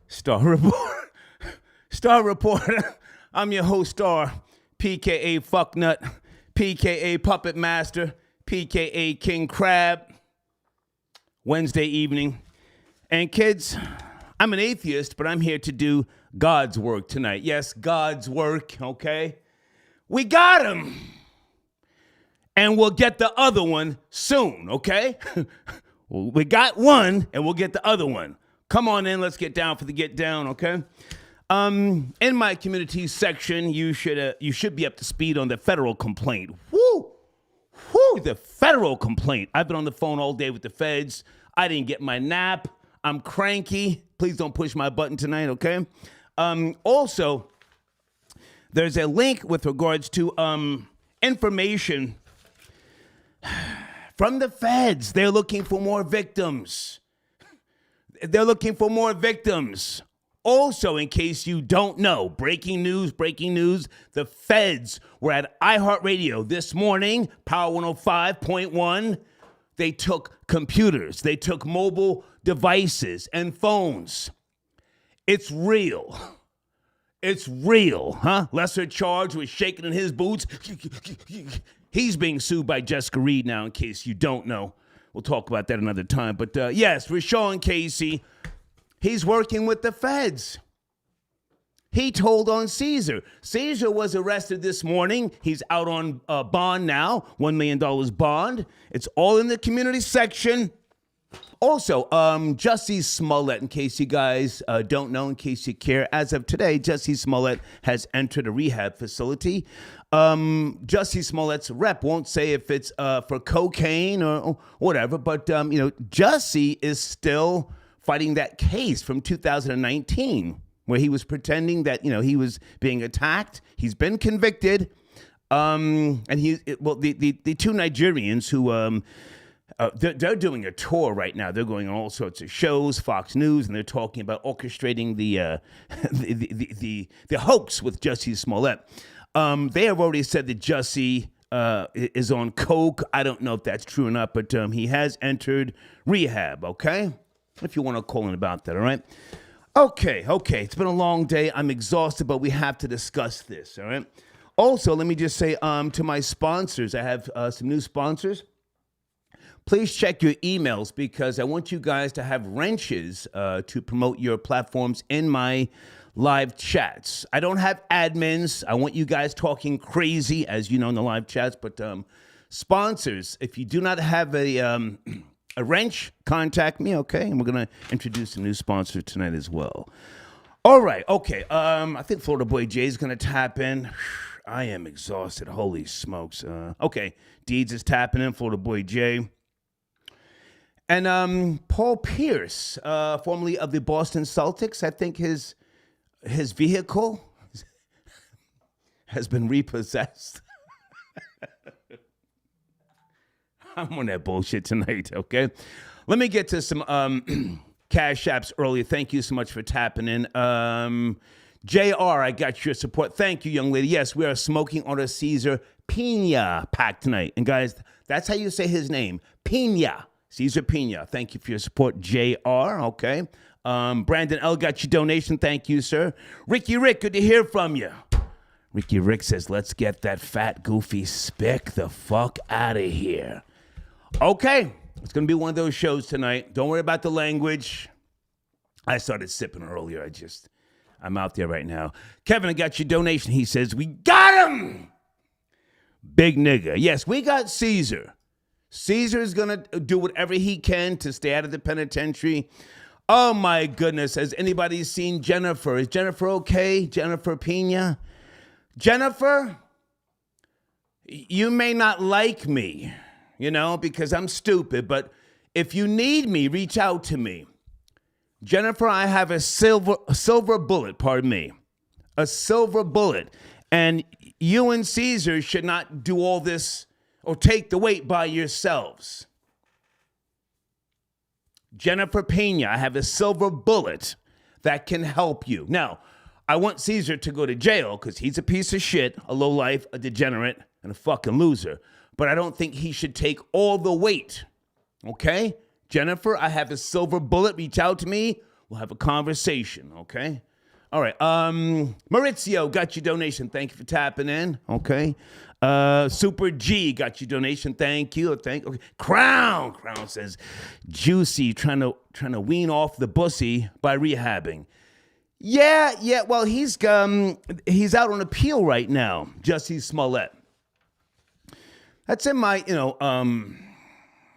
Star Report. Star Reporter. I'm your host, Star, PKA Fucknut, PKA Puppet Master, PKA King Crab. Wednesday evening. And kids, I'm an atheist, but I'm here to do God's work tonight. Yes, God's work, okay? We got him. And we'll get the other one soon, okay? We got one, and we'll get the other one. Come on in, let's get down for the get down, okay? In my community section, you should be up to speed on the federal complaint. Woo! The federal complaint. I've been on the phone all day with the feds. I didn't get my nap. I'm cranky. Please don't push my button tonight, okay? Also, there's a link with regards to information from the feds. They're looking for more victims. Also, in case you don't know, breaking news, the feds were at iHeartRadio this morning, Power 105.1. They took computers, they took mobile devices and phones. It's real, huh? Lesser charge was shaking in his boots. He's being sued by Jessica Reed now, in case you don't know. We'll talk about that another time. But yes, Rashawn Casey, he's working with the feds. He told on Caesar. Caesar was arrested this morning. He's out on bond now, $1 million bond. It's all in the community section. Also, Jussie Smollett, in case you guys don't know, in case you care, as of today, Jussie Smollett has entered a rehab facility. Jussie Smollett's rep won't say if it's for cocaine or whatever, but, Jussie is still fighting that case from 2019 where he was pretending that, he was being attacked. He's been convicted. And the two Nigerians who, they're doing a tour right now. They're going on all sorts of shows, Fox News, and they're talking about orchestrating the hoax with Jussie Smollett. They have already said that Jussie is on coke. I don't know if that's true or not, but he has entered rehab, okay? If you want to call in about that, all right? Okay. It's been a long day. I'm exhausted, but we have to discuss this, all right? Also, let me just say to my sponsors, I have some new sponsors. Please check your emails because I want you guys to have wrenches to promote your platforms in my live chats. I don't have admins. I want you guys talking crazy, as you know, in the live chats. But sponsors, if you do not have a wrench, contact me, okay? And we're going to introduce a new sponsor tonight as well. All right, okay. I think Florida Boy Jay is going to tap in. I am exhausted. Holy smokes. Okay, Deeds is tapping in, Florida Boy Jay. And Paul Pierce, formerly of the Boston Celtics, I think his vehicle has been repossessed. I'm on that bullshit tonight, okay? Let me get to some cash apps earlier. Thank you so much for tapping in. JR, I got your support. Thank you, young lady. Yes, we are smoking on a Caesar Pena pack tonight. And guys, that's how you say his name, Pena. Caesar Pena. Thank you for your support, JR, okay? Brandon L. got your donation. Thank you, sir. Ricky Rick, good to hear from you. Ricky Rick says, let's get that fat, goofy spick the fuck out of here. Okay, it's going to be one of those shows tonight. Don't worry about the language. I started sipping earlier. I'm out there right now. Kevin, I got your donation. He says, we got him. Big nigga. Yes, we got Caesar. Caesar is going to do whatever he can to stay out of the penitentiary. Oh, my goodness. Has anybody seen Jennifer? Is Jennifer okay? Jennifer Pena? Jennifer, you may not like me, because I'm stupid, but if you need me, reach out to me. Jennifer, I have a silver bullet, pardon me. A silver bullet. And you and Caesar should not do all this or take the weight by yourselves. Jennifer Pena, I have a silver bullet that can help you. Now, I want Caesar to go to jail because he's a piece of shit, a lowlife, a degenerate, and a fucking loser. But I don't think he should take all the weight, okay? Jennifer, I have a silver bullet. Reach out to me. We'll have a conversation, okay? All right. Maurizio got your donation. Thank you for tapping in. Okay. Super G got your donation. Thank you. Okay. Crown says, Juicy trying to wean off the bussy by rehabbing. Yeah. Well, he's out on appeal right now. Jussie Smollett. That's in my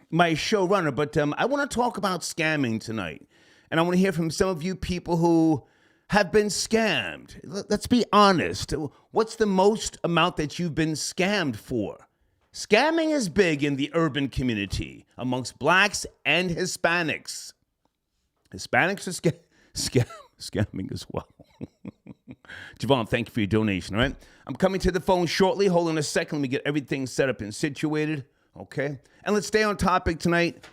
my showrunner. But I want to talk about scamming tonight, and I want to hear from some of you people who have been scammed. Let's be honest. What's the most amount that you've been scammed for? Scamming is big in the urban community amongst blacks and Hispanics. Hispanics are scamming as well. Javon, thank you for your donation, all right? I'm coming to the phone shortly. Hold on a second. Let me get everything set up and situated, okay? And let's stay on topic tonight.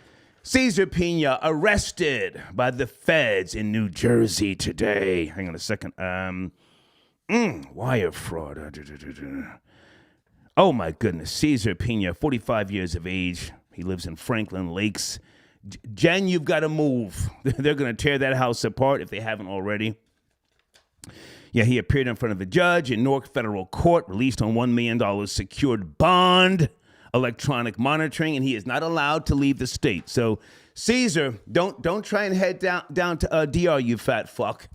Cesar Pena arrested by the feds in New Jersey today. Hang on a second. Wire fraud. Oh, my goodness. Cesar Pena, 45 years of age. He lives in Franklin Lakes. Jen, you've got to move. They're going to tear that house apart if they haven't already. Yeah, he appeared in front of a judge in Newark Federal Court, released on $1 million secured bond, electronic monitoring, and he is not allowed to leave the state. So, Caesar, don't try and head down to DR, you fat fuck,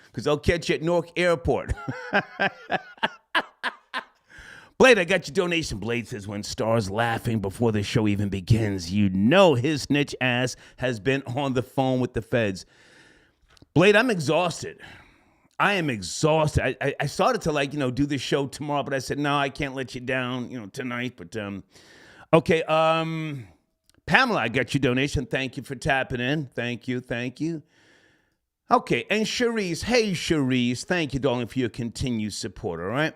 because they'll catch you at Newark Airport. Blade, I got your donation. Blade says, when stars laughing before the show even begins, you know his snitch ass has been on the phone with the feds. Blade, I'm exhausted. I am exhausted. I started to do the show tomorrow, but I said, no, I can't let you down, tonight. But, okay. Pamela, I got your donation. Thank you for tapping in. Thank you. Okay. And Cherise. Hey, Cherise. Thank you, darling, for your continued support. All right.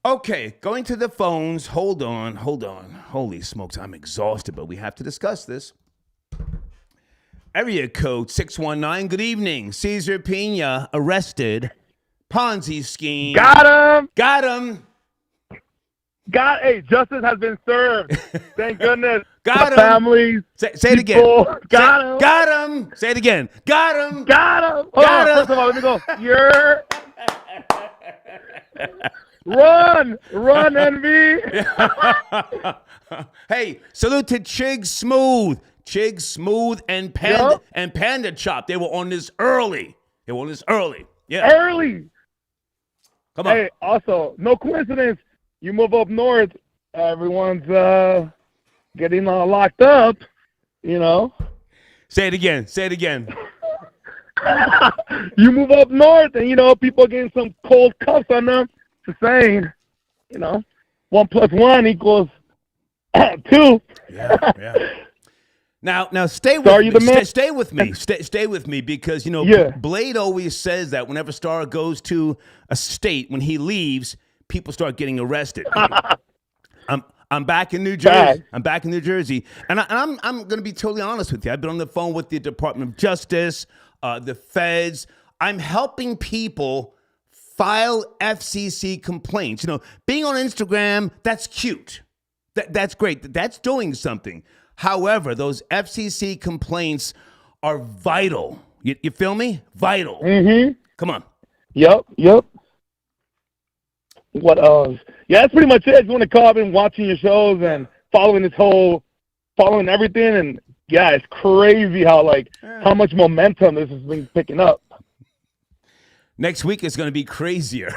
Okay. Going to the phones. Hold on. Holy smokes. I'm exhausted, but we have to discuss this. Area code 619. Good evening. Cesar Pena arrested. Ponzi scheme. Got him. Hey, justice has been served. Thank goodness. Got him. Families. Say it again. Got him. Got him. Say it again. Got him. First of all, let me go. Run, Envy. Hey, salute to Chig Smooth and Panda Yep. and Panda Chop. They were on this early. Yeah. Early. Come on. Hey, also, no coincidence. You move up north, everyone's getting locked up, Say it again. You move up north and, people are getting some cold cuffs on them for saying, 1 + 1 = 2. Yeah. Now stay with me. Stay with me. Stay with me because Blade always says that whenever Star goes to a state, when he leaves, people start getting arrested. I'm back in New Jersey. And I'm going to be totally honest with you. I've been on the phone with the Department of Justice, the feds. I'm helping people file FCC complaints. Being on Instagram, that's cute. That's great. That's doing something. However, those FCC complaints are vital. You feel me? Vital. Mm-hmm. Come on. Yep. What else? Yeah, that's pretty much it. I just want to call. I've been watching your shows and following everything. And, yeah, it's crazy how much momentum this has been picking up. Next week is going to be crazier.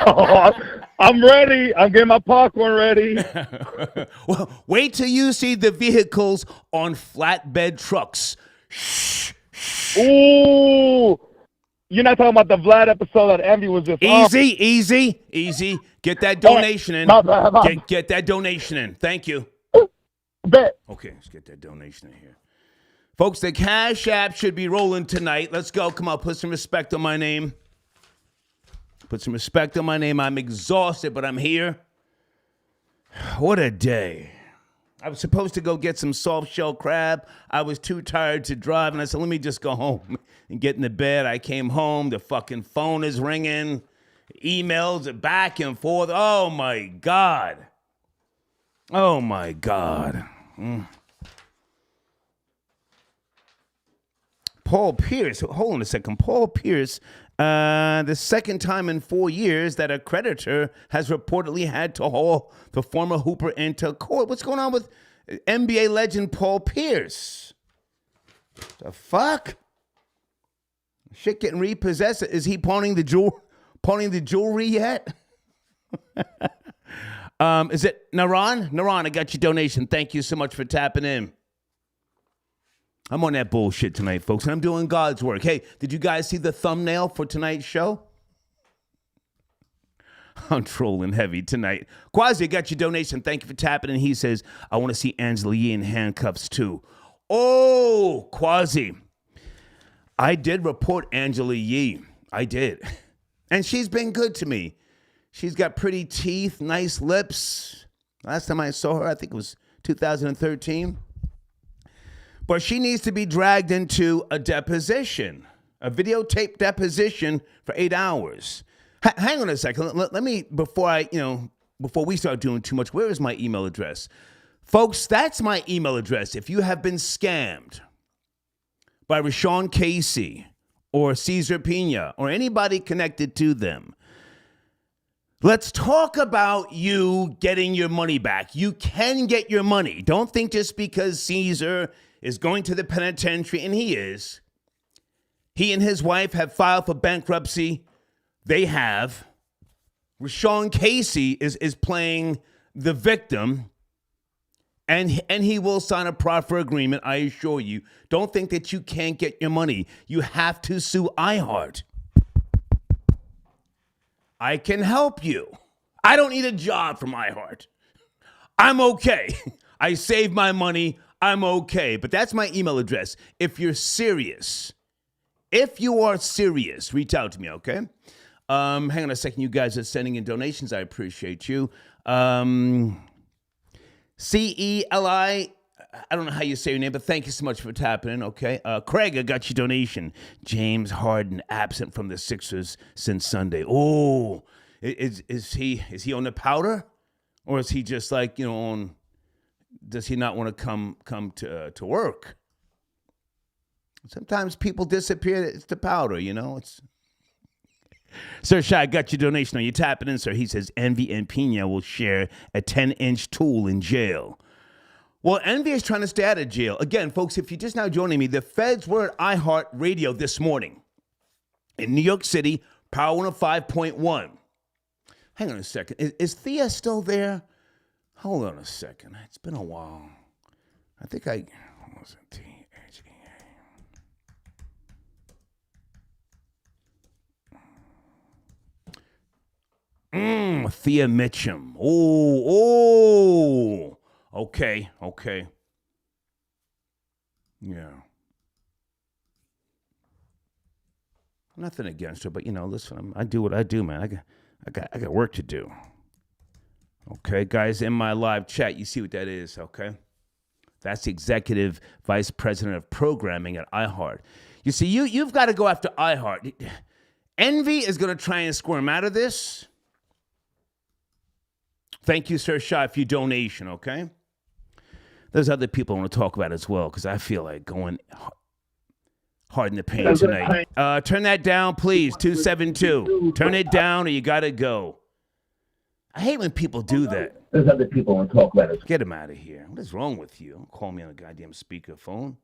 Oh, I'm ready. I'm getting my popcorn ready. Well, wait till you see the vehicles on flatbed trucks. Shh. Ooh. You're not talking about the Vlad episode that Envy was just Easy. Get that donation in. Get that donation in. Thank you. Bet. Okay, let's get that donation in here. Folks, the Cash App should be rolling tonight. Let's go. Come on, put some respect on my name. I'm exhausted, but I'm here. What a day. I was supposed to go get some soft shell crab. I was too tired to drive, and I said, let me just go home and get in the bed. I came home. The fucking phone is ringing. Emails are back and forth. Oh, my God. Paul Pierce. Hold on a second. Paul Pierce, the second time in 4 years that a creditor has reportedly had to haul the former Hooper into court. What's going on with NBA legend Paul Pierce? The fuck? Shit getting repossessed. Is he pawning the jewelry yet? Is it Naran? Naran, I got your donation. Thank you so much for tapping in. I'm on that bullshit tonight, folks, and I'm doing God's work. Hey, did you guys see the thumbnail for tonight's show? I'm trolling heavy tonight. Quasi, got your donation. Thank you for tapping in. He says, I want to see Angela Yee in handcuffs too. Oh, Quasi. I did report Angela Yee. I did. And she's been good to me. She's got pretty teeth, nice lips. Last time I saw her, I think it was 2013. But she needs to be dragged into a deposition, a videotape deposition for 8 hours. Hang on a second. Let me, before we start doing too much, where is my email address? Folks, that's my email address. If you have been scammed by Rashawn Casey or Cesar Pena or anybody connected to them, let's talk about you getting your money back. You can get your money. Don't think just because Caesar is going to the penitentiary, and he is. He and his wife have filed for bankruptcy. They have. Rashawn Casey is playing the victim, and he will sign a proffer agreement, I assure you. Don't think that you can't get your money. You have to sue iHeart. I can help you. I don't need a job from iHeart. I'm okay. I save my money. I'm okay. But that's my email address. If you're serious, if you are serious, reach out to me, okay? Hang on a second. You guys are sending in donations. I appreciate you. CELI, I don't know how you say your name, but thank you so much for tapping in, okay? Craig, I got your donation. James Harden absent from the Sixers since Sunday. Oh, is he on the powder? Or is he just like, does he not want to come to work? Sometimes people disappear. It's the powder, It's Sir Shy, got your donation. Are you tapping in, sir? He says Envy and Pena will share a 10-inch tool in jail. Well, Envy is trying to stay out of jail. Again, folks, if you're just now joining me, the feds were at iHeart Radio this morning in New York City, Power 105.1. Hang on a second. Is Thea still there? Hold on a second. It's been a while. I think what was it? THEA. Thea Mitchum. Oh. Okay. Yeah. Nothing against her, but listen, I do what I do, man. I got work to do. Okay, guys, in my live chat, you see what that is, okay? That's the executive vice president of programming at iHeart. You see, you've got to go after iHeart. Envy is going to try and squirm out of this. Thank you, Sir Shah, for your donation, okay? There's other people I want to talk about as well, because I feel like going hard in the paint tonight. Turn that down, please, 272. Turn it down or you got to go. I hate when people do that. There's other people I want to talk about it. Get him out of here. What is wrong with you? Don't call me on a goddamn speakerphone.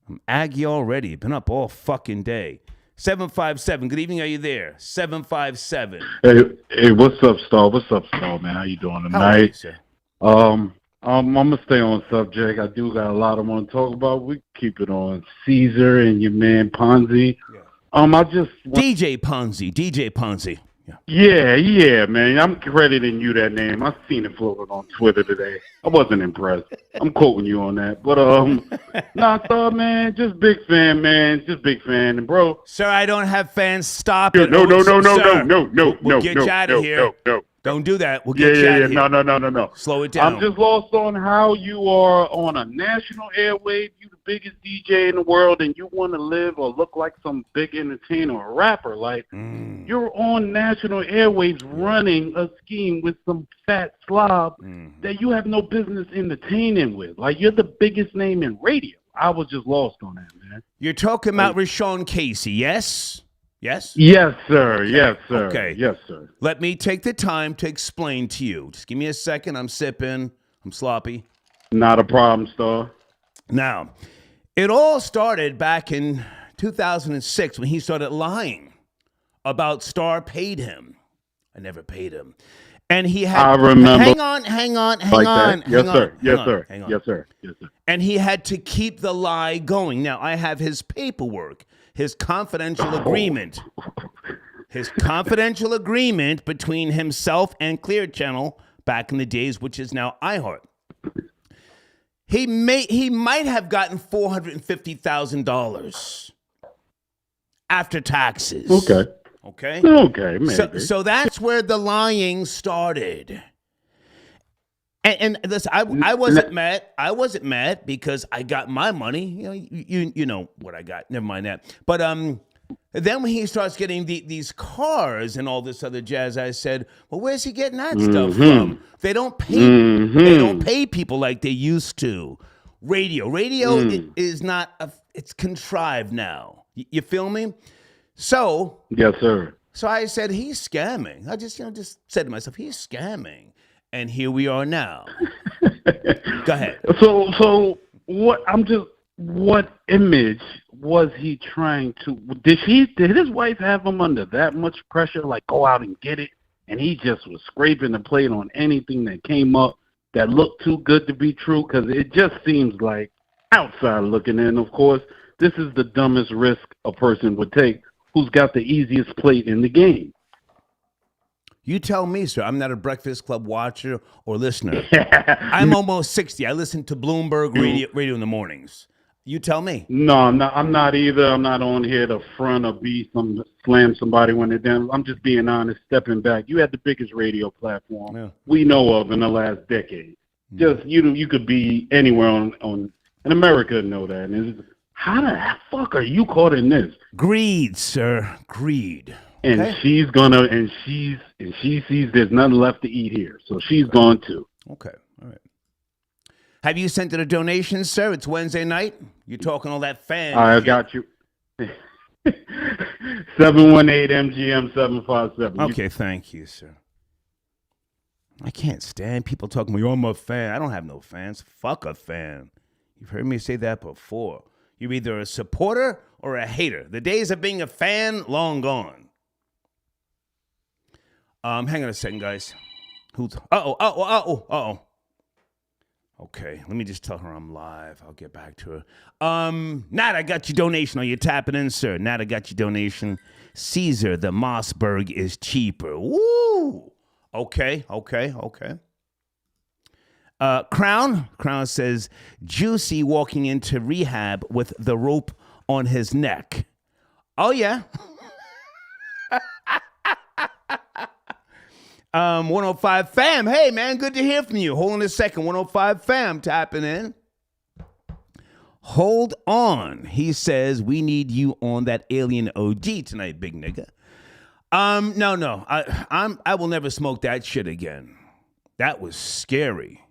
I'm aggy already. Been up all fucking day. 757. Good evening. Are you there? 757. Hey, what's up, Star? Man? How you doing tonight? How are you, sir? I'm gonna stay on subject. I do got a lot I want to talk about. We keep it on Caesar and your man Ponzi. Yeah. DJ Ponzi. Yeah, man. I'm crediting you that name. I seen it floated on Twitter today. I wasn't impressed. I'm quoting you on that. But man, just big fan, man. Just big fan. And bro. Sir, I don't have fans. Stop it. No. We'll get you out of here. No. Don't do that. We'll get you out of here. No. Slow it down. I'm just lost on how you are on a national airwave. You the biggest DJ in the world, and you want to live or look like some big entertainer or rapper. Like, you're on national airwaves running a scheme with some fat slob that you have no business entertaining with. Like, you're the biggest name in radio. I was just lost on that, man. You're talking about Rashawn Casey, yes? Yes? Yes, sir. Okay. Yes, sir. Okay. Yes, sir. Let me take the time to explain to you. Just give me a second. I'm sipping. I'm sloppy. Not a problem, Star. Now, it all started back in 2006 when he started lying about Star paid him. I never paid him. And he had. I remember. Hang on. Yes, sir. Yes, sir. Yes, sir. Yes, sir. And he had to keep the lie going. Now, I have his paperwork, his confidential agreement. His confidential agreement between himself and Clear Channel back in the days, which is now iHeart. He might have gotten $450,000 after taxes. Okay. Okay. Okay, maybe. So that's where the lying started. And listen, I wasn't mad. I wasn't mad because I got my money. You know what I got. Never mind that. But then when he starts getting these cars and all this other jazz, I said, well, where's he getting that stuff from? They don't pay. They don't pay people like they used to. Radio is not. It's contrived now. You feel me? So yes, sir. So I said he's scamming. I just said to myself, he's scamming, and here we are now. Go ahead. So what image was he trying to? Did his wife have him under that much pressure? Like go out and get it, and he just was scraping the plate on anything that came up that looked too good to be true? Because it just seems like outside looking in. Of course, this is the dumbest risk a person would take. Who's got the easiest plate in the game? You tell me, sir. I'm not a Breakfast Club watcher or listener. I'm almost 60. I listen to Bloomberg radio in the mornings. You tell me. No, I'm not either. I'm not on here to front or slam somebody when they're down. I'm just being honest, stepping back. You had the biggest radio platform we know of in the last decade. Just you could be anywhere in America and know that. And how the fuck are you caught in this? Greed, sir. Greed. And okay. She's gonna, and she sees there's nothing left to eat here, so she's gone too. Okay, all right. Have you sent it a donation, sir? It's Wednesday night. You're talking all that fan. I got you. 718-MGM-757. Okay, thank you, sir. I can't stand people talking, well, I'm a fan. I don't have no fans. Fuck a fan. You've heard me say that before. You're either a supporter or a hater. The days of being a fan, long gone. Hang on a second, guys. Uh-oh. Okay, let me just tell her I'm live. I'll get back to her. Nat, I got your donation. Are you tapping in, sir? Nat, I got your donation. Caesar, the Mossberg is cheaper. Woo! Okay. Crown says, Juicy walking into rehab with the rope on his neck. Oh, yeah. 105 fam. Hey, man, good to hear from you. Hold on a second. 105 fam tapping in. Hold on. He says, we need you on that alien OG tonight, big nigga. No. I will never smoke that shit again. That was scary.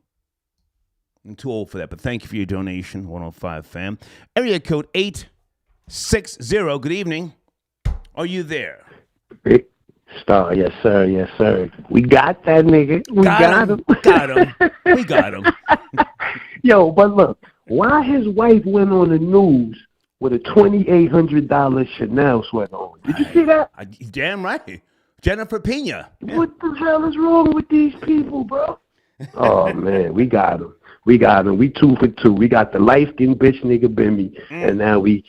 I'm too old for that, but thank you for your donation, 105 fam. Area code 860. Good evening. Are you there? Star, yes, sir. We got that nigga. We got him. We got him. Yo, but look, why his wife went on the news with a $2,800 Chanel sweater on? Did you see that? Damn right. Jennifer Pena. Yeah. What the hell is wrong with these people, bro? Oh, man, we got him. We 2 for 2. We got the light-skinned bitch nigga Bimmy, and now we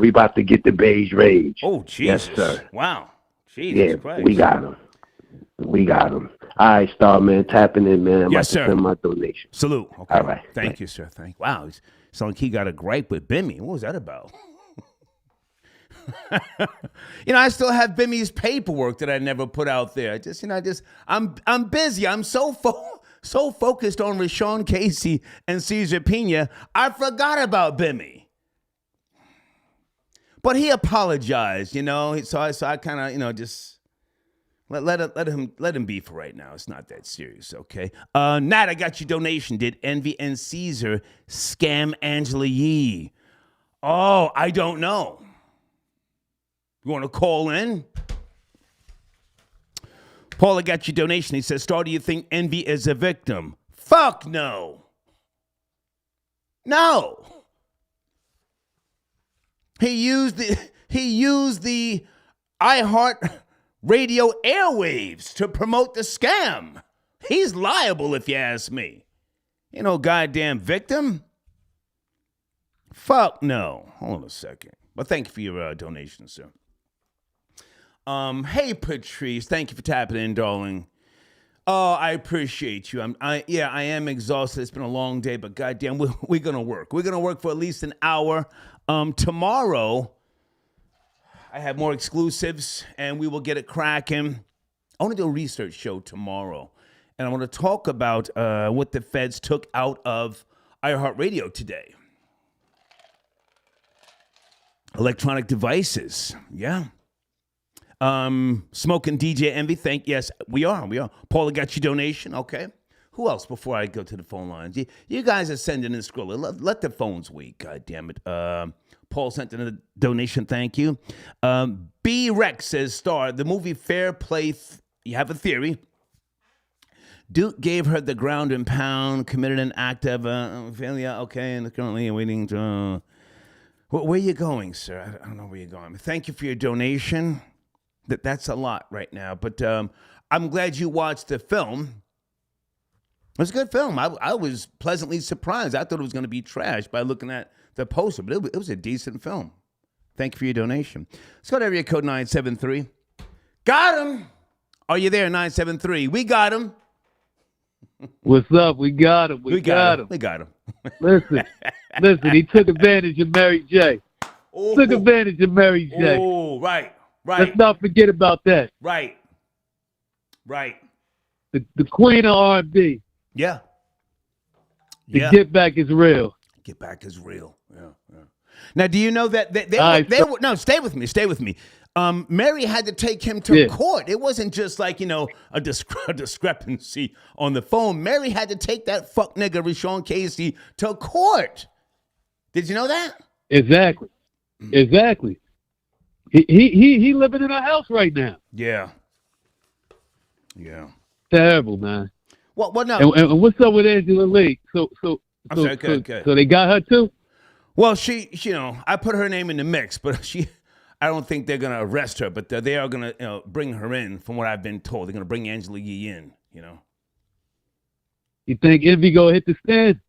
about to get the beige rage. Oh, Jesus. Yes, sir. Wow. Jesus Christ. We got him. All right, Star, man, tapping in, man. I'm yes, about sir. to send my donation. Salute. Okay. All right. Thank you, sir. Wow. It's like he got a gripe with Bimmy. What was that about? I still have Bimmy's paperwork that I never put out there. I'm busy. I'm so focused on Rashawn Casey and Caesar Pena, I forgot about Bimmy. But he apologized, So I kind of, just let him be for right now. It's not that serious, okay? Nat, I got your donation. Did Envy and Caesar scam Angela Yee? Oh, I don't know. You want to call in? Paul, I got your donation. He says, Star, do you think Envy is a victim? Fuck no. No. He used the iHeart radio airwaves to promote the scam. He's liable if you ask me. You know, goddamn victim. Fuck no. Hold on a second. But thank you for your donation, sir. Hey Patrice, thank you for tapping in, darling. Oh, I appreciate you. I am exhausted. It's been a long day, but goddamn, we're gonna work. We're gonna work for at least an hour. Tomorrow, I have more exclusives, and we will get it cracking. I want to do a research show tomorrow, and I want to talk about what the feds took out of iHeartRadio today. Electronic devices, yeah. Smoking DJ Envy, yes, we are. Paula got your donation, okay. Who else before I go to the phone lines? You guys are sending in scroll. Let the phones wait, God damn it. Paul sent in a donation, thank you. B. Rex says, Star, the movie Fair Play, you have a theory. Duke gave her the ground and pound, committed an act of failure, okay, and currently waiting to... where are you going, sir? I don't know where you're going. Thank you for your donation. That's a lot right now, but I'm glad you watched the film. It was a good film. I was pleasantly surprised. I thought it was going to be trash by looking at the poster, but it was a decent film. Thank you for your donation. Let's go to area code 973. Got him. Are you there, 973? We got him. What's up? We got him. We got him. We got him. Listen, he took advantage of Mary J. Ooh. Took advantage of Mary J. Oh, right. Let's not forget about that. Right. The queen of R&B. Yeah. The Get Back is real. Get Back is real. Yeah. Now, do you know that no, stay with me. Mary had to take him to court. It wasn't just like, a discrepancy on the phone. Mary had to take that fuck nigga Rashawn Casey to court. Did you know that? Exactly. He living in a house right now. Yeah. Terrible, man. Well, no. And what's up with Angela Lee? So they got her too? Well, she I put her name in the mix, but I don't think they're going to arrest her, but they are going to bring her in, from what I've been told. They're going to bring Angela Yee in, You think Envy going to hit the stand?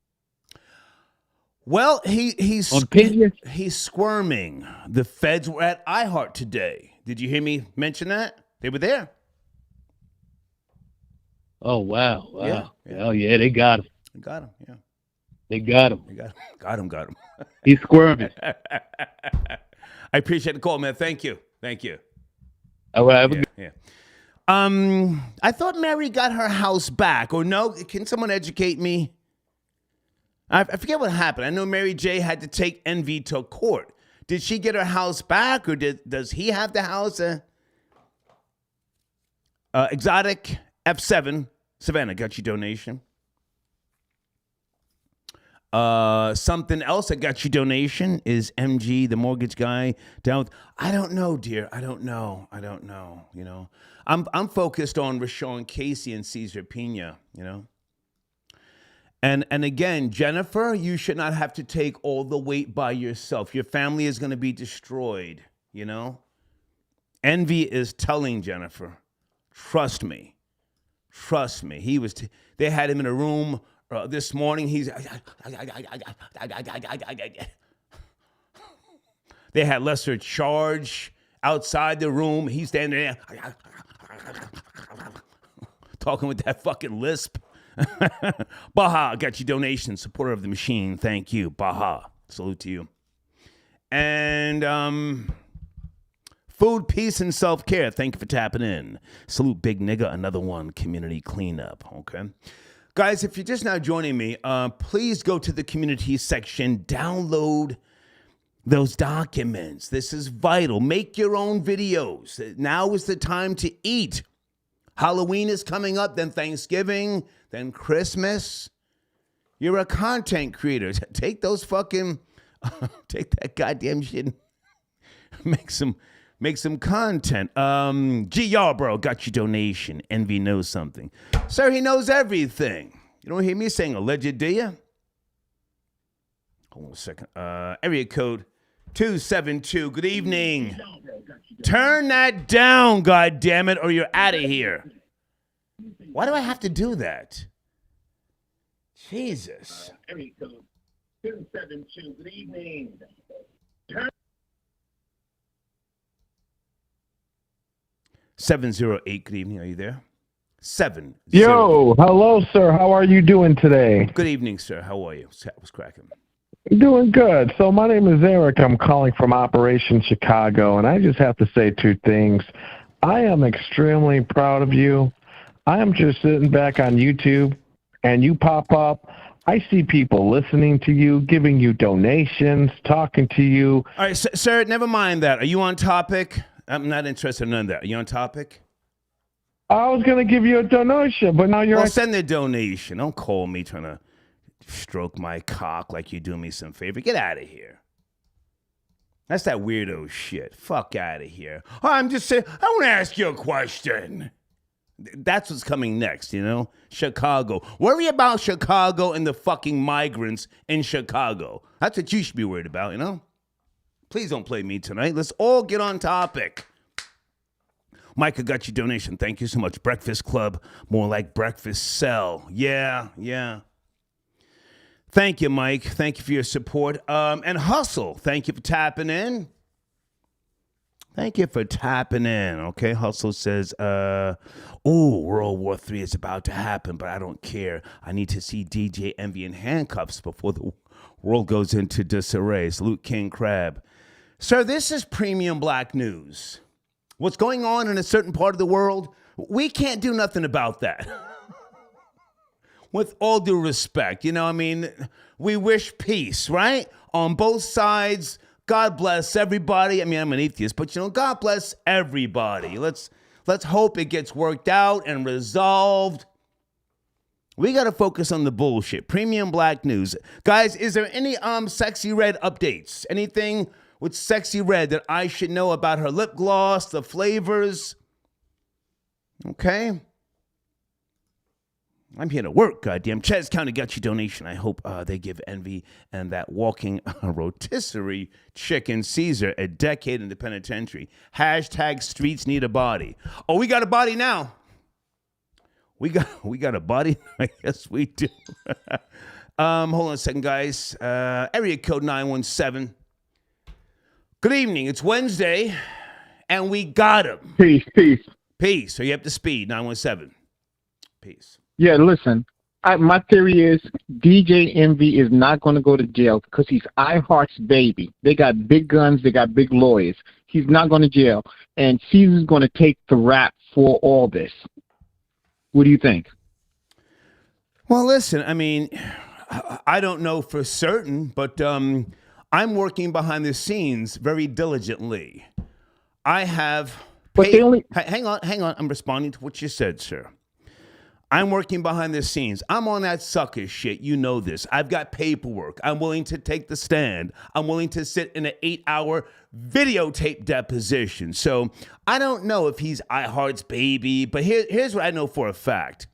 Well, he's on Pena? He's squirming. The feds were at iHeart today. Did you hear me mention that? They were there. Oh, wow. Yeah. Oh, yeah, they got him. Got him, yeah. They got him. Got him. He's squirming. I appreciate the call, man. Thank you. All right. Yeah. I thought Mary got her house back, or no? Can someone educate me? I forget what happened. I know Mary J had to take Envy to court. Did she get her house back, or does he have the house? Exotic F7 Savannah got your donation. Something else that got your donation is MG, the mortgage guy down with, I don't know, dear. I don't know. I'm focused on Rashawn Casey and Cesar Pena, And again, Jennifer, you should not have to take all the weight by yourself. Your family is going to be destroyed, Envy is telling Jennifer, trust me. They had him in a room this morning. They had lesser charge outside the room. He's standing there talking with that fucking lisp. Baha got your donation, supporter of the machine. Thank you, Baha. Salute to you. And food, peace, and self-care. Thank you for tapping in. Salute, big nigga. Another one, community cleanup. Okay. Guys, if you're just now joining me, please go to the community section, download those documents. This is vital. Make your own videos. Now is the time to eat. Halloween is coming up, then Thanksgiving, then Christmas. You're a content creator. Take those fucking Take that goddamn shit and make some content. G Yarborough got your donation. Envy knows something. Sir, he knows everything. You don't hear me saying alleged, do you? Hold on a second. Area code 272. Good evening. Turn that down, goddammit, or you're out of here. Why do I have to do that? Jesus. Area code 272. Good evening. 708. Good evening. Are you there? 7. Yo, hello, sir. How are you doing today? Good evening, sir. How are you? What's cracking? Doing good. So my name is Eric. I'm calling from Operation Chicago, and I just have to say two things. I am extremely proud of you. I am just sitting back on YouTube, and you pop up. I see people listening to you, giving you donations, talking to you. All right, sir, never mind that. Are you on topic? I'm not interested in none of that. Are you on topic? I was going to give you a donation, but now you're... Well, send the donation. Don't call me trying to stroke my cock like you do me some favor. Get out of here. That's that weirdo shit. Fuck out of here. Oh, I'm just saying, I want to ask you a question. That's what's coming next, you know? Chicago. Worry about Chicago and the fucking migrants in Chicago. That's what you should be worried about, you know? Please don't play me tonight. Let's all get on topic. Micah got your donation. Thank you so much. Breakfast Club, more like Breakfast Cell. Yeah. Thank you, Mike. Thank you for your support. And Hustle, thank you for tapping in. Okay, Hustle says, World War III is about to happen, but I don't care. I need to see DJ Envy in handcuffs before the world goes into disarray. Salute King Crab. Sir, this is premium black news. What's going on in a certain part of the world, we can't do nothing about that. With all due respect, you know, I mean, we wish peace, right? On both sides. God bless everybody. I mean, I'm an atheist, but, you know, God bless everybody. Let's hope it gets worked out and resolved. We got to focus on the bullshit. Premium black news. Guys, is there any Sexy Red updates? Anything with Sexy Red that I should know about her lip gloss, the flavors? Okay. I'm here to work, goddamn. Ches County got your donation. I hope they give Envy and that walking rotisserie chicken Caesar a decade in the penitentiary. Hashtag streets need a body. Oh, we got a body now. We got a body? I guess we do. Hold on a second, guys. Area code 917. Good evening. It's Wednesday, and we got him. Peace. So you have to speed, 917. Peace. Yeah, listen. My theory is DJ Envy is not going to go to jail because he's iHeart's baby. They got big guns. They got big lawyers. He's not going to jail. And Caesar's going to take the rap for all this. What do you think? Well, listen, I mean, I don't know for certain, but I'm working behind the scenes very diligently. I have... Hang on. I'm responding to what you said, sir. I'm working behind the scenes. I'm on that sucker shit. You know this. I've got paperwork. I'm willing to take the stand. I'm willing to sit in an 8-hour videotape deposition. So I don't know if he's iHeart's baby, but here's what I know for a fact.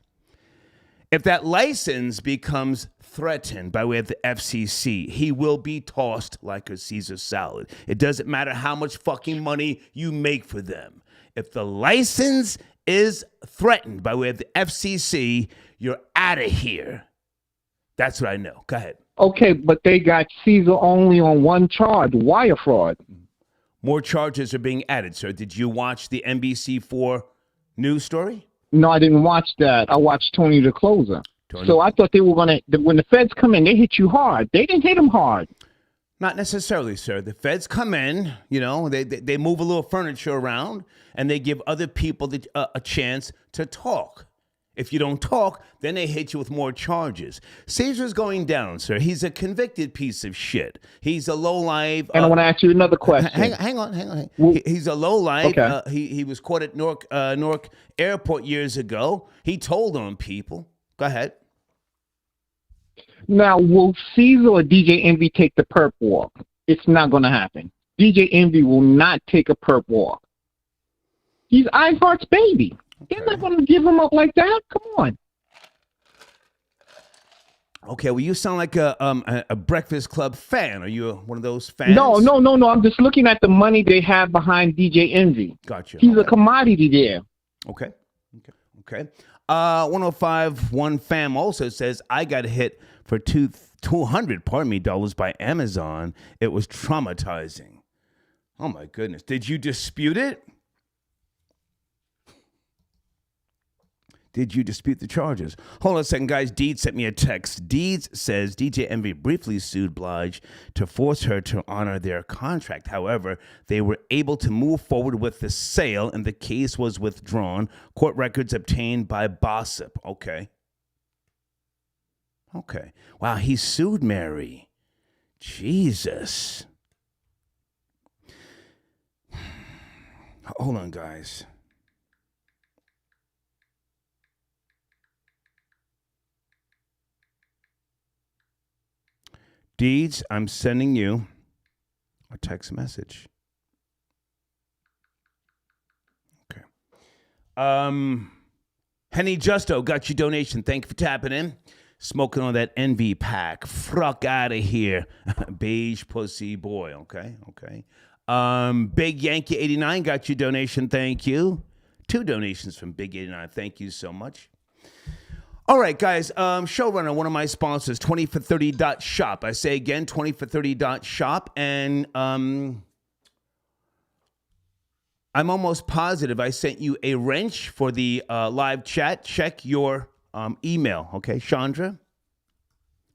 If that license becomes threatened by way of the FCC, he will be tossed like a Caesar salad. It doesn't matter how much fucking money you make for them. If the license is threatened by way of the FCC, you're out of here. That's what I know. Go ahead. Okay, but they got Caesar only on one charge, wire fraud. More charges are being added, sir. Did you watch the NBC4 news story? No, I didn't watch that. I watched Tony the Closer. So I thought they were going to, when the feds come in, they hit you hard. They didn't hit him hard. Not necessarily, sir. The feds come in, you know, they move a little furniture around, and they give other people a chance to talk. If you don't talk, then they hit you with more charges. Caesar's going down, sir. He's a convicted piece of shit. He's a lowlife. And I want to ask you another question. Hang on. He's a lowlife. Okay. He was caught at Newark Airport years ago. He told on people. Go ahead. Now, will Caesar or DJ Envy take the perp walk? It's not going to happen. DJ Envy will not take a perp walk. He's iHeart's baby. They're not going to give him up like that. Come on. Okay, well, you sound like a Breakfast Club fan. Are you one of those fans? No. I'm just looking at the money they have behind DJ Envy. Gotcha. He's a commodity there. Okay. 1051 fam also says, I got hit for $200 by Amazon. It was traumatizing. Oh my goodness. Did you dispute it? Did you dispute the charges? Hold on a second, guys. Deeds sent me a text. Deeds says DJ Envy briefly sued Blige to force her to honor their contract. However, they were able to move forward with the sale, and the case was withdrawn. Court records obtained by Bossip. Okay. Wow, he sued Mary. Jesus. Hold on, guys. Deeds, I'm sending you a text message. Okay. Henny Justo got your donation. Thank you for tapping in. Smoking on that Envy pack. Fuck out of here. Beige pussy boy. Okay. Big Yankee 89 got your donation. Thank you. 2 donations from Big 89. Thank you so much. All right, guys, showrunner, one of my sponsors, 20for30.shop. I say again, 20for30.shop. And I'm almost positive I sent you a wrench for the live chat. Check your email, okay, Chandra?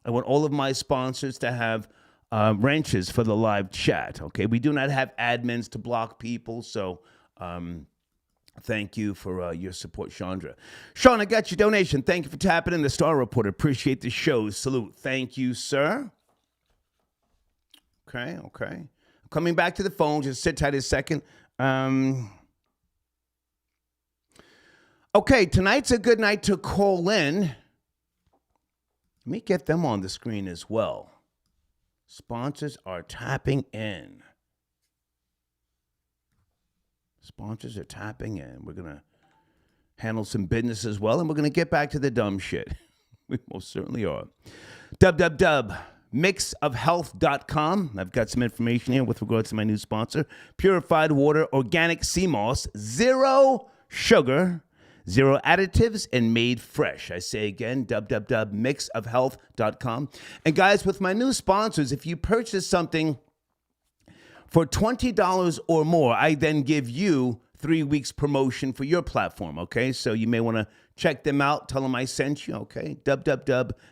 I want all of my sponsors to have wrenches for the live chat, okay? We do not have admins to block people, so... thank you for your support, Chandra. Sean, I got your donation. Thank you for tapping in. The Star Report. Appreciate the show. Salute. Thank you, sir. Okay. Coming back to the phone. Just sit tight a second. Okay, tonight's a good night to call in. Let me get them on the screen as well. Sponsors are tapping in. Sponsors are tapping in. We're going to handle some business as well, and we're going to get back to the dumb shit. We most certainly are. Mixofhealth.com. I've got some information here with regards to my new sponsor. Purified water, organic sea moss, 0 sugar, 0 additives, and made fresh. I say again, mixofhealth.com. And guys, with my new sponsors, if you purchase something for $20 or more, I then give you 3 weeks promotion for your platform, okay? So you may want to check them out. Tell them I sent you, okay?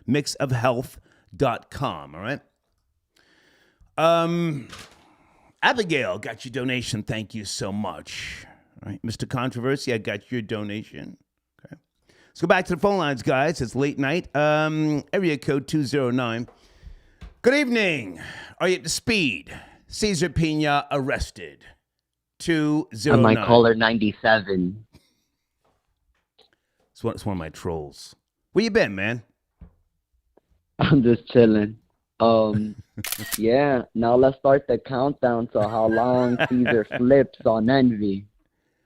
mixofhealth.com, all right? Abigail got your donation. Thank you so much. All right, Mr. Controversy, I got your donation. Okay. Let's go back to the phone lines, guys. It's late night. Area code 209. Good evening. Are you at the speed? Cesar Pena arrested. 209. On my caller 97. It's one of my trolls. Where you been, man? I'm just chilling. Yeah, now let's start the countdown to how long Caesar flips on Envy.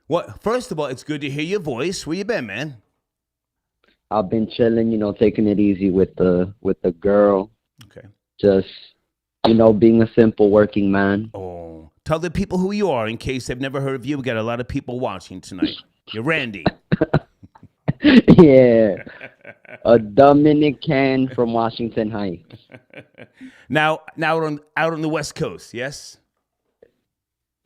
Well, first of all, it's good to hear your voice. Where you been, man? I've been chilling, taking it easy with the girl. Okay. Just, being a simple working man. Oh, tell the people who you are in case they've never heard of you. We got a lot of people watching tonight. You're Randy. Yeah, a Dominican from Washington Heights. Now out on the West Coast, yes?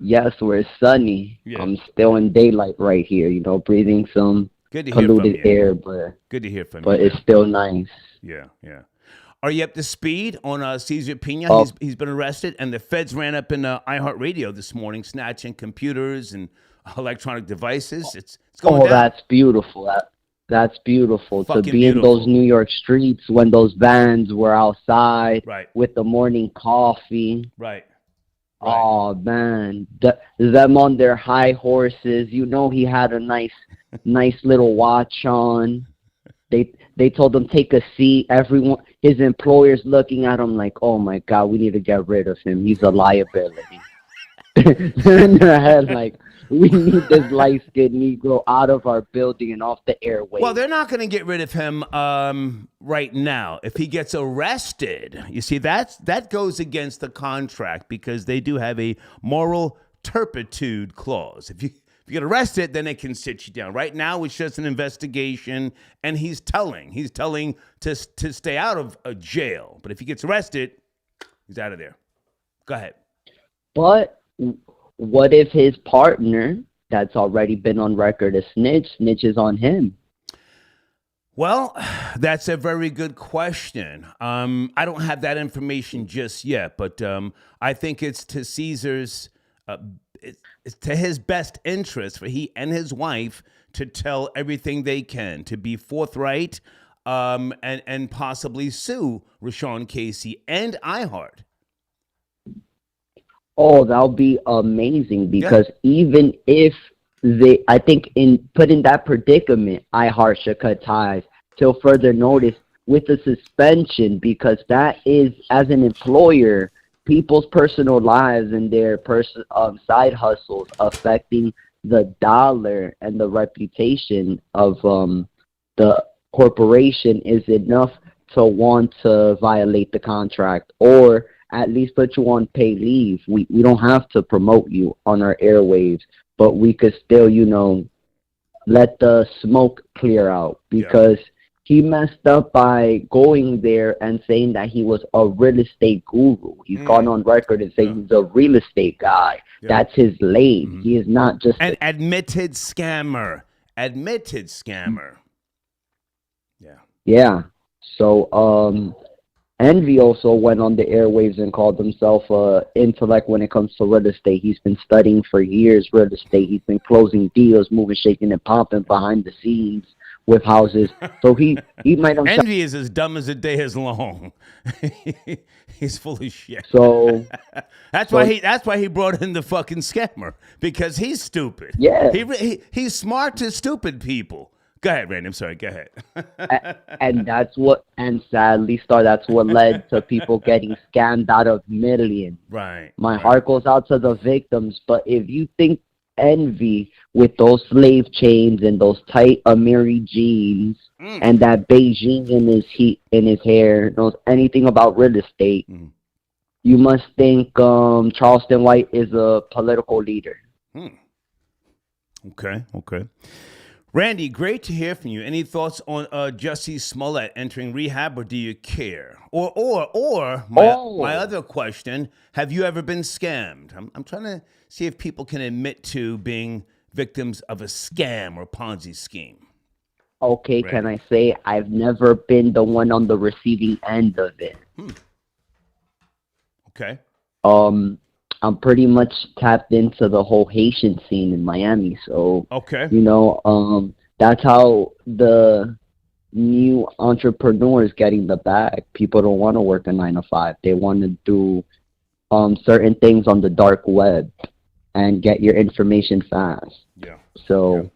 Yes, where it's sunny. Yeah. I'm still in daylight right here, breathing some polluted air, but good to hear from you. But it's still nice. Yeah. Are you up to speed on Cesar Pena? Oh. He's been arrested, and the feds ran up in iHeartRadio this morning, snatching computers and electronic devices. It's going down. That's beautiful. That's beautiful. Fucking to be in those New York streets when those vans were outside with the morning coffee. Right. Oh, man. Them on their high horses. He had a nice little watch on. They told him take a seat. Everyone, his employers looking at him like, oh my God, we need to get rid of him. He's a liability. They're in their head like, we need this light-skinned Negro out of our building and off the airways. Well, they're not going to get rid of him right now. If he gets arrested, you see, that goes against the contract because they do have a moral turpitude clause. If you get arrested, then they can sit you down. Right now, it's just an investigation, and he's telling to stay out of a jail. But if he gets arrested, he's out of there. Go ahead. But what if his partner, that's already been on record as snitches on him? Well, that's a very good question. I don't have that information just yet, but I think it's to Caesar's, it's to his best interest for he and his wife to tell everything they can, to be forthright, and possibly sue Rashawn Casey and iHeart. Oh, that'll be amazing because even if I think in put in that predicament, iHeart should cut ties till further notice with the suspension because that is, as an employer, people's personal lives and their side hustles affecting the dollar and the reputation of the corporation is enough to want to violate the contract or at least put you on paid leave. We don't have to promote you on our airwaves, but we could still, let the smoke clear out because he messed up by going there and saying that he was a real estate guru. He's gone on record and saying he's a real estate guy. That's his lane. Mm-hmm. He is not just an admitted scammer. Yeah. So, Envy also went on the airwaves and called himself intellect when it comes to real estate. He's been studying for years real estate. He's been closing deals, moving, shaking, and popping behind the scenes with houses. So he might have... Envy is as dumb as the day is long. He's full of shit. So that's why he brought in the fucking scammer because he's stupid. Yeah, he's smart to stupid people. Go ahead, Randy. I'm sorry. Go ahead. and sadly, that's what led to people getting scammed out of millions. Right. My heart goes out to the victims. But if you think Envy with those slave chains and those tight Amiri jeans and that Beijing in his hair knows anything about real estate, you must think Charleston White is a political leader. Okay. Randy, great to hear from you. Any thoughts on Jussie Smollett entering rehab, or do you care? Or my other question: have you ever been scammed? I'm trying to see if people can admit to being victims of a scam or Ponzi scheme. Okay, Randy. Can I say I've never been the one on the receiving end of it? Okay. I'm pretty much tapped into the whole Haitian scene in Miami. So, that's how the new entrepreneurs getting the bag. People don't want to work a 9-to-5. They want to do certain things on the dark web and get your information fast. Yeah. So,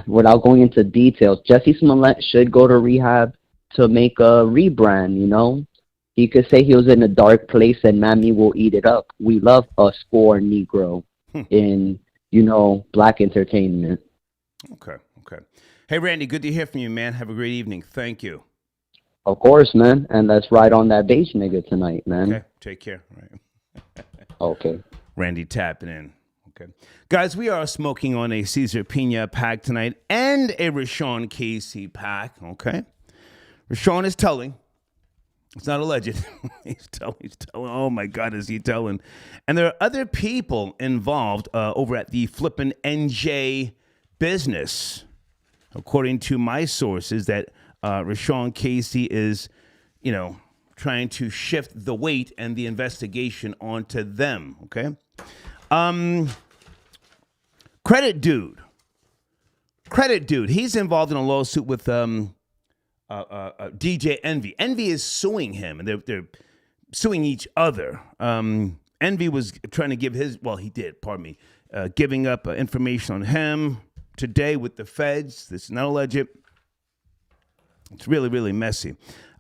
without going into details, Jussie Smollett should go to rehab to make a rebrand, He could say he was in a dark place and Mammy will eat it up. We love a score Negro in, black entertainment. Okay. Hey, Randy, good to hear from you, man. Have a great evening. Thank you. Of course, man. And let's ride on that beach nigga tonight, man. Okay, take care. Right. Okay. Randy tapping in. Okay. Guys, we are smoking on a Cesar Pena pack tonight and a Rashawn Casey pack, okay? Rashawn is telling. It's not alleged. He's telling. Oh, my God, is he telling? And there are other people involved over at the Flippin' NJ business, according to my sources, that Rashawn Casey is, trying to shift the weight and the investigation onto them, okay? Credit Dude. He's involved in a lawsuit with... DJ Envy. Envy is suing him, and they're suing each other. Envy was trying to give giving up information on him today with the feds. This is not alleged. It's really, really messy.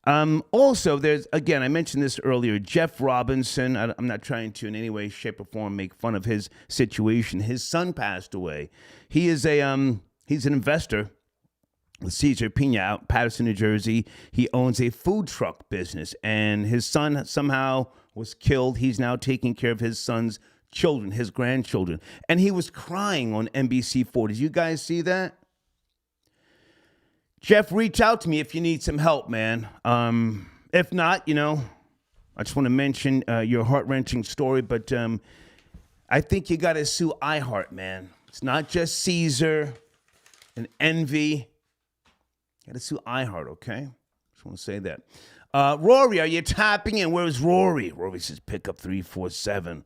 Also, there's, again, I mentioned this earlier, Jeff Robinson. I'm not trying to in any way, shape, or form make fun of his situation. His son passed away. He is he's an investor with Caesar Pena out in Patterson, New Jersey. He owns a food truck business, and his son somehow was killed. He's now taking care of his son's children, his grandchildren. And he was crying on NBC4. Did you guys see that? Jeff, reach out to me if you need some help, man. If not, I just want to mention your heart-wrenching story, but I think you got to sue iHeart, man. It's not just Caesar and Envy. You got to sue iHeart, okay? Just want to say that. Rory, are you tapping in? Where's Rory? Rory says pick up 347.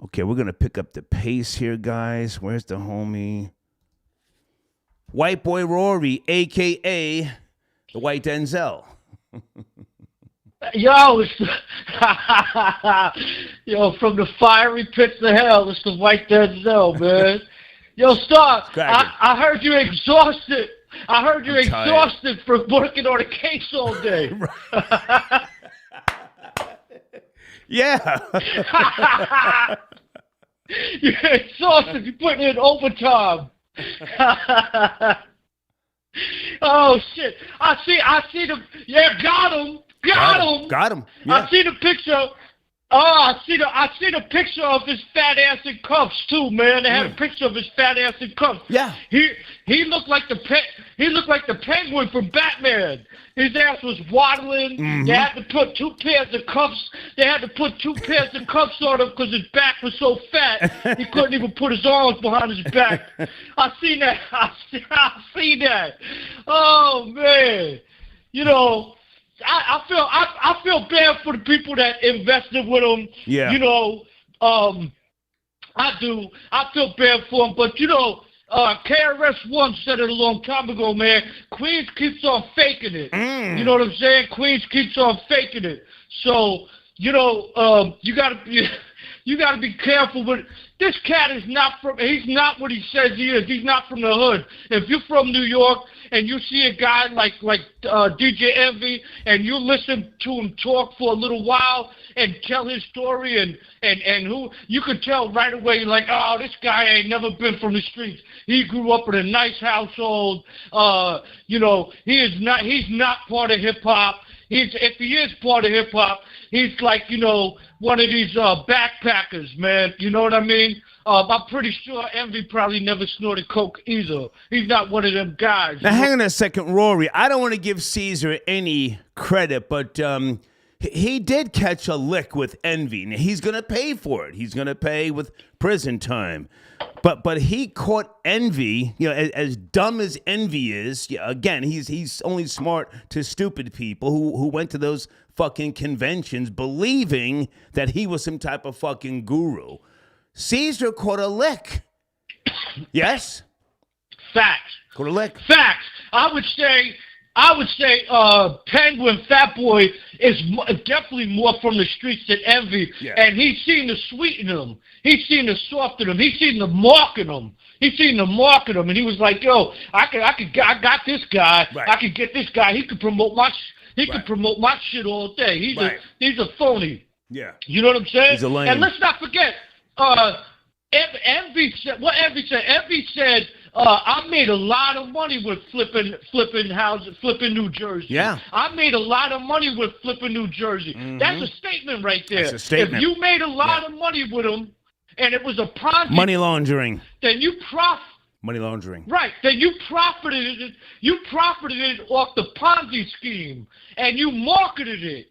Okay, we're going to pick up the pace here, guys. Where's the homie? White Boy Rory, a.k.a. the White Denzel. Yo, yo, from the fiery pits of hell, it's the White Denzel, man. Yo, Star, I heard you're exhausted. I heard you're exhausted from working on a case all day. Yeah. You're exhausted. You're putting in overtime. Oh shit! I see the got him. Yeah. I see the picture. Oh, I see the picture of his fat ass in cuffs too, man. They had a picture of his fat ass in cuffs. Yeah. He looked like the Penguin from Batman. His ass was waddling. Mm-hmm. They had to put two pairs of cuffs. On him because his back was so fat he couldn't even put his arms behind his back. I seen that. I seen that. Oh man, I feel bad for the people that invested with him. Yeah. I do. I feel bad for him, but KRS-One said it a long time ago, man. Queens keeps on faking it. You know what I'm saying? Queens keeps on faking it. So, you gotta be careful with this cat. He's not what he says he is. He's not from the hood. If you're from New York and you see a guy like DJ Envy and you listen to him talk for a little while and tell his story and who you can tell right away, like, oh, this guy ain't never been from the streets. He grew up in a nice household. He's not part of hip hop. If he is part of hip hop, he's like, one of these backpackers, man. You know what I mean? I'm pretty sure Envy probably never snorted coke either. He's not one of them guys. Now, hang on a second, Rory. I don't want to give Caesar any credit, but he did catch a lick with Envy. Now, he's going to pay for it. He's going to pay with prison time. But he caught Envy, as dumb as Envy is. Yeah, again, he's only smart to stupid people who went to those fucking conventions believing that he was some type of fucking guru. Caesar caught a lick. Yes? Facts. Caught a lick. Facts. I would say Penguin Fat Boy is definitely more from the streets than Envy, and he's seen the sweeten him, he's seen the soften him, he's seen the market him, and he was like, yo, I got this guy, right. I could get this guy, he could promote my shit all day. He's a phony. Yeah. You know what I'm saying? He's a lame. And let's not forget, Envy said, I made a lot of money with flipping houses, flipping New Jersey. Yeah. I made a lot of money with flipping New Jersey. Mm-hmm. That's a statement right there. That's a statement. If you made a lot of money with them, and it was a Ponzi. Money laundering. Then you Money laundering. Right. Then you profited it off the Ponzi scheme, and you marketed it.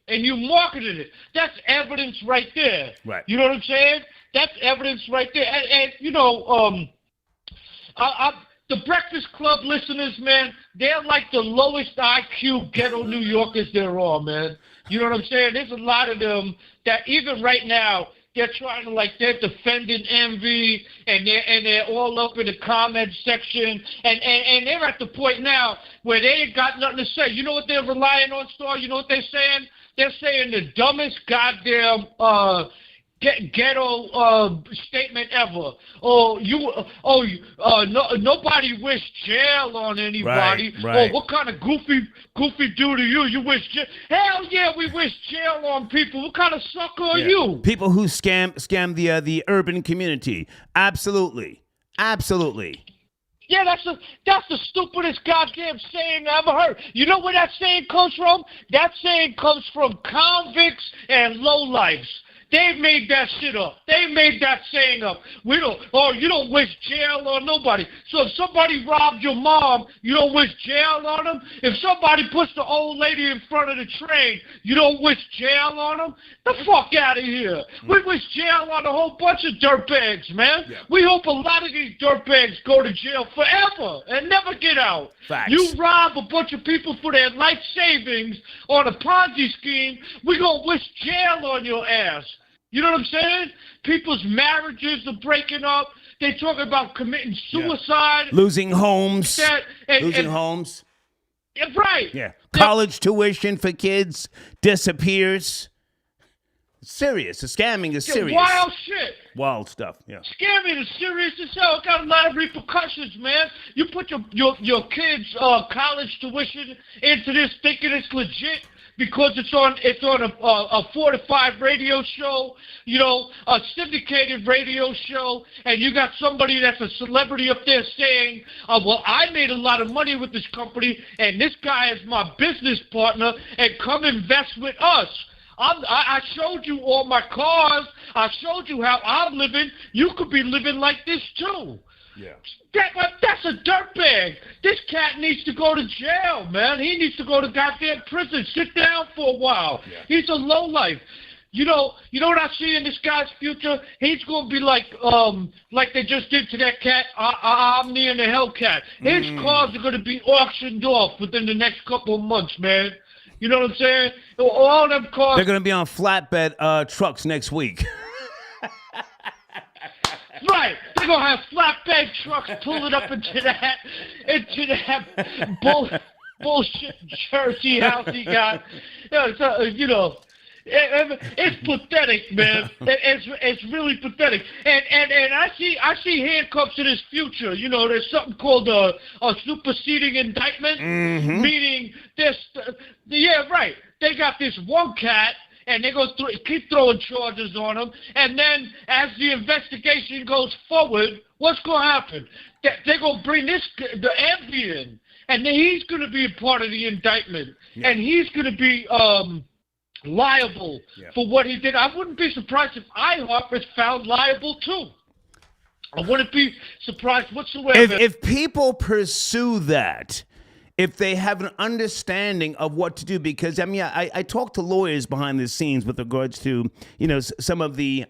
That's evidence right there. Right. You know what I'm saying? That's evidence right there. And the Breakfast Club listeners, man, they're like the lowest IQ ghetto New Yorkers there are, man. You know what I'm saying? There's a lot of them that even right now, they're trying to, they're defending Envy, and they're all up in the comment section, and they're at the point now where they ain't got nothing to say. You know what they're relying on, Star? You know what they're saying? They're saying the dumbest goddamn ghetto statement ever. Nobody wished jail on anybody. Right. Oh, what kind of goofy do to you? You wish jail? Hell yeah, we wish jail on people. What kind of sucker are you? People who scam the urban community. Absolutely. Yeah, that's the stupidest goddamn saying I ever heard. You know where that saying comes from? That saying comes from convicts and lowlifes. They made that shit up. They made that saying up. You don't wish jail on nobody. So if somebody robbed your mom, you don't wish jail on them? If somebody puts the old lady in front of the train, you don't wish jail on them? The fuck out of here. We wish jail on a whole bunch of dirtbags, man. Yeah. We hope a lot of these dirtbags go to jail forever and never get out. Facts. You rob a bunch of people for their life savings on a Ponzi scheme, we gonna wish jail on your ass. You know what I'm saying? People's marriages are breaking up. They talk about committing suicide. Losing homes. Homes. Yeah, right. Yeah. College tuition for kids disappears. It's serious. The scamming is serious. Wild shit. Wild stuff, yeah. Scamming is serious as hell. It got a lot of repercussions, man. You put your kids' college tuition into this thinking it's legit. Because it's on a 4 to 5 radio show, a syndicated radio show, and you got somebody that's a celebrity up there saying, well, I made a lot of money with this company, and this guy is my business partner, and come invest with us. I showed you all my cars. I showed you how I'm living. You could be living like this too. Yeah. That's a dirtbag. This cat needs to go to jail, man. He needs to go to goddamn prison. Sit down for a while. Yeah. He's a lowlife. You know what I see in this guy's future? He's gonna be like they just did to that cat, Omni and the Hellcat. His cars are gonna be auctioned off within the next couple of months, man. You know what I'm saying? All them cars. They're gonna be on flatbed trucks next week. Right, they're gonna have flatbed trucks pulling up into that bullshit Jersey house he got. It's pathetic, man. It's really pathetic. And I see handcuffs in his future. There's something called a superseding indictment, meaning this. Yeah, right. They got this one cat. And they're going to keep throwing charges on him. And then as the investigation goes forward, what's going to happen? They're going to bring the Envy in. And then he's going to be a part of the indictment. Yeah. And he's going to be liable for what he did. I wouldn't be surprised if iHeart is found liable too. I wouldn't be surprised whatsoever. If people pursue that, if they have an understanding of what to do, because I talk to lawyers behind the scenes with regards to some of the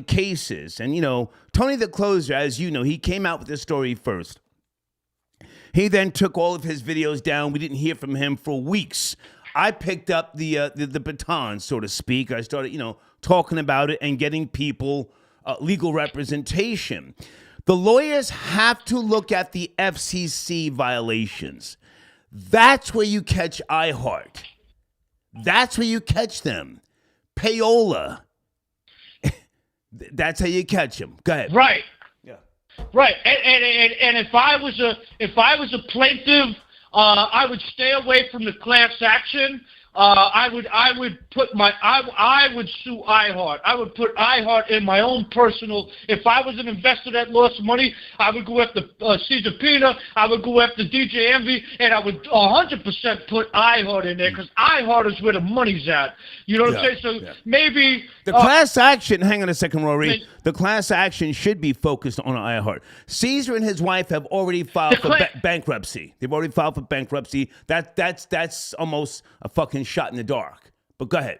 cases, and Tony the Closer, as you know, he came out with this story first. He then took all of his videos down. We didn't hear from him for weeks. I picked up the baton, so to speak. I started talking about it and getting people legal representation. The lawyers have to look at the FCC violations. That's where you catch iHeart. That's where you catch them. Payola. That's how you catch them. Go ahead. Right. Yeah. Right. And if I was a plaintiff, I would stay away from the class action. I would sue iHeart. I would put iHeart in my own personal. If I was an investor that lost money, I would go after Caesar Pena. I would go after DJ Envy, and I would 100% put iHeart in there because iHeart is where the money's at. You know what I'm saying? So maybe the class action. Hang on a second, Rory. The class action should be focused on iHeart. Caesar and his wife have already filed for bankruptcy. They've already filed for bankruptcy. That's almost a fucking shot in the dark. But go ahead.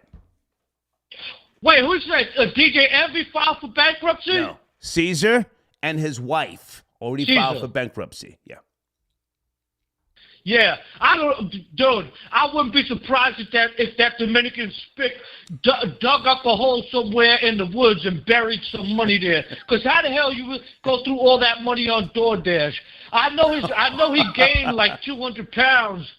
Wait, who's that? DJ Envy filed for bankruptcy? No. Caesar and his wife already filed for bankruptcy. Yeah. Yeah, dude, I wouldn't be surprised if that Dominican spick dug up a hole somewhere in the woods and buried some money there. Because how the hell you would go through all that money on DoorDash? I know he gained like 200 pounds.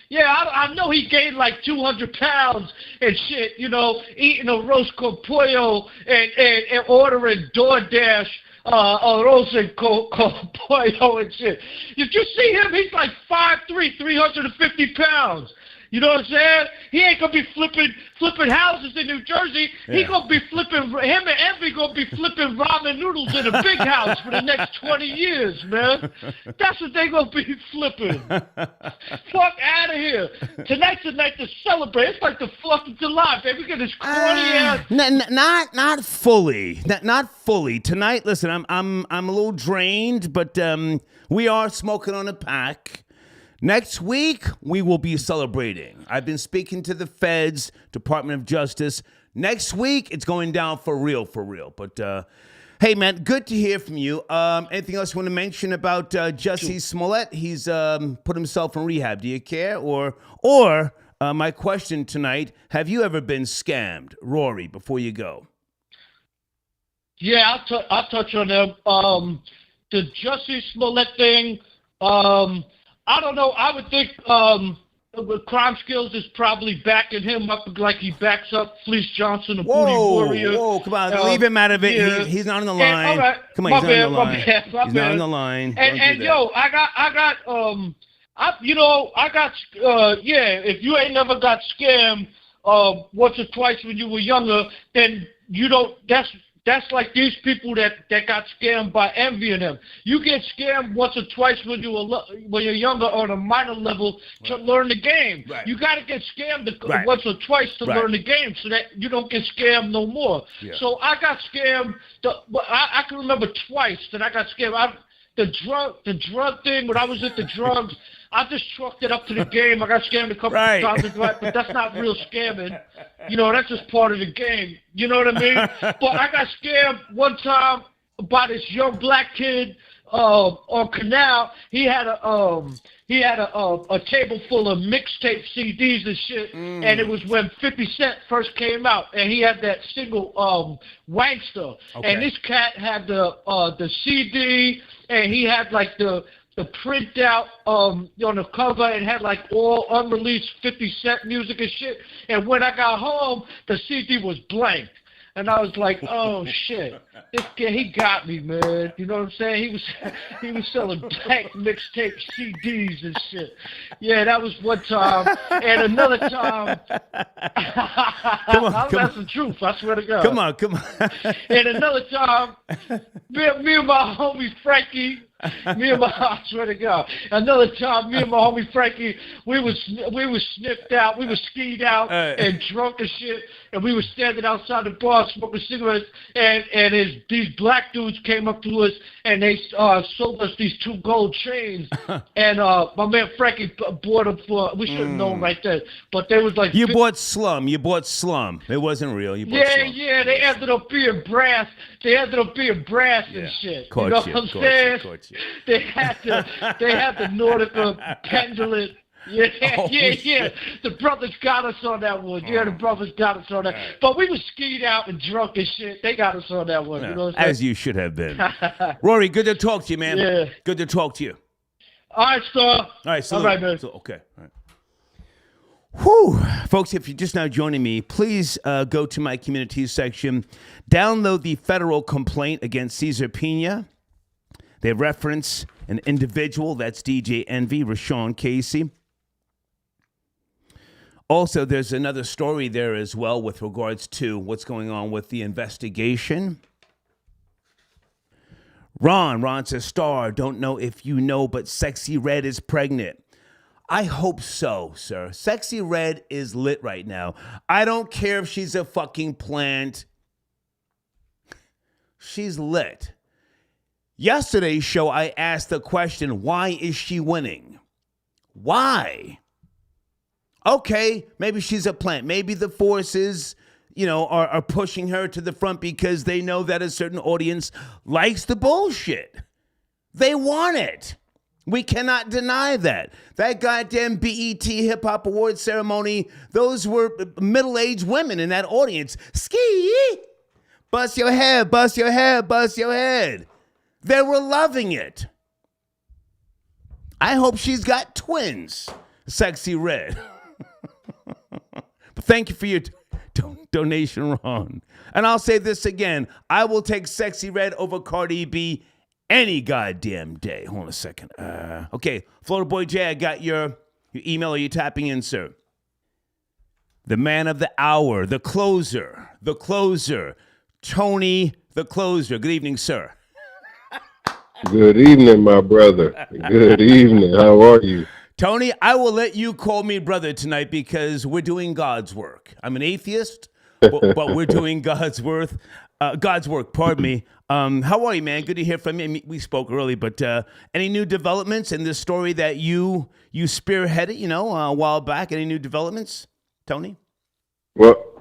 Yeah, I know he gained like 200 pounds and shit, you know, eating a roast con pollo and ordering DoorDash roast con pollo and shit. If you see him, he's like 5'3", 350 pounds. You know what I'm saying? He ain't gonna be flipping houses in New Jersey. He gonna be him and Envy gonna be flipping ramen noodles in a big house for the next 20 years, man. That's what they gonna be flipping. Fuck out of here. Tonight's the night to celebrate. It's like the 4th of July, baby. We get this corny ass. Not fully. Not fully. Tonight, listen, I'm a little drained, but we are smoking on a pack. Next week, we will be celebrating. I've been speaking to the FEDS, Department of Justice. Next week, it's going down for real. But, hey, man, good to hear from you. Anything else you want to mention about Jussie Smollett? He's put himself in rehab. Do you care? Or my question tonight, have you ever been scammed? Rory, before you go. Yeah, I'll touch on them. The Jussie Smollett thing, I don't know. I would think Crime Skills is probably backing him up like he backs up Fleece Johnson, the Booty Warrior. Whoa, come on. Leave him out of it. Yeah. He's not on the line. All right. Come on, he's not on the line. He's not on the line. And yo, I got if you ain't never got scammed once or twice when you were younger, then you don't, that's like these people that got scammed by envying them. You get scammed once or twice when you're younger on a minor level to learn the game. Right. You got to get scammed once or twice to learn the game so that you don't get scammed no more. Yeah. So I got scammed. I can remember twice that I got scammed. The drug thing, when I was at the drugs, I just chalked it up to the game. I got scammed a couple of times, but that's not real scamming. You know, that's just part of the game. You know what I mean? But I got scammed one time by this young black kid on Canal. He had a table full of mixtape CDs and shit, and it was when 50 Cent first came out, and he had that single Wankster, and this cat had the CD, and he had like the printout on the cover and had like all unreleased 50 Cent music and shit. And when I got home, the CD was blank. And I was like, oh shit, this kid, he got me, man. You know what I'm saying? He was selling blank mixtape CDs and shit. Yeah, that was one time. And another time, that's the truth, I swear to God. Come on. And another time, me and my homie Frankie, I swear to God. Another time, me and my homie Frankie, we was sniffed out, we was skied out and drunk and shit, and we were standing outside the bar smoking cigarettes, and these black dudes came up to us and they sold us these 2 gold chains, and my man Frankie bought them for, we should have known right then, but they was like You bought slum. It wasn't real. You bought slum. Yeah, they ended up being brass. And shit. Caught you know what I'm saying? They had the Nordica pendulum. Yeah. The brothers got us on that one. Yeah, the brothers got us on that. But we was skied out and drunk and shit. They got us on that one. You know what I'm saying? As you should have been. Rory, good to talk to you, man. Yeah. Good to talk to you. All right, sir. All right, all right, man. Okay. All right. Whew. Folks, if you're just now joining me, please go to my community section, download the federal complaint against Cesar Pena. They reference an individual, that's DJ Envy, Rashawn Casey. Also, there's another story there as well with regards to what's going on with the investigation. Ron says, Star, don't know if you know, but Sexy Red is pregnant. I hope so, sir. Sexy Red is lit right now. I don't care if she's a fucking plant. She's lit. Yesterday's show, I asked the question, why is she winning? Why? Okay, maybe she's a plant. Maybe the forces, are pushing her to the front because they know that a certain audience likes the bullshit. They want it. We cannot deny that. That goddamn BET Hip Hop Awards ceremony, those were middle-aged women in that audience. Ski! Bust your head, bust your head, bust your head. They were loving it. I hope she's got twins. Sexy Red. But thank you for your donation, Ron. And I'll say this again. I will take Sexy Red over Cardi B any goddamn day. Hold on a second. Okay, Florida Boy J, I got your email. Are you tapping in, sir? The man of the hour, the closer, Tony the Closer. Good evening, sir. Good evening, my brother. Good evening. How are you? Tony, I will let you call me brother tonight because we're doing God's work. I'm an atheist, but we're doing God's work. Pardon me. How are you, man? Good to hear from you. We spoke early, but any new developments in this story that you spearheaded, a while back? Any new developments, Tony?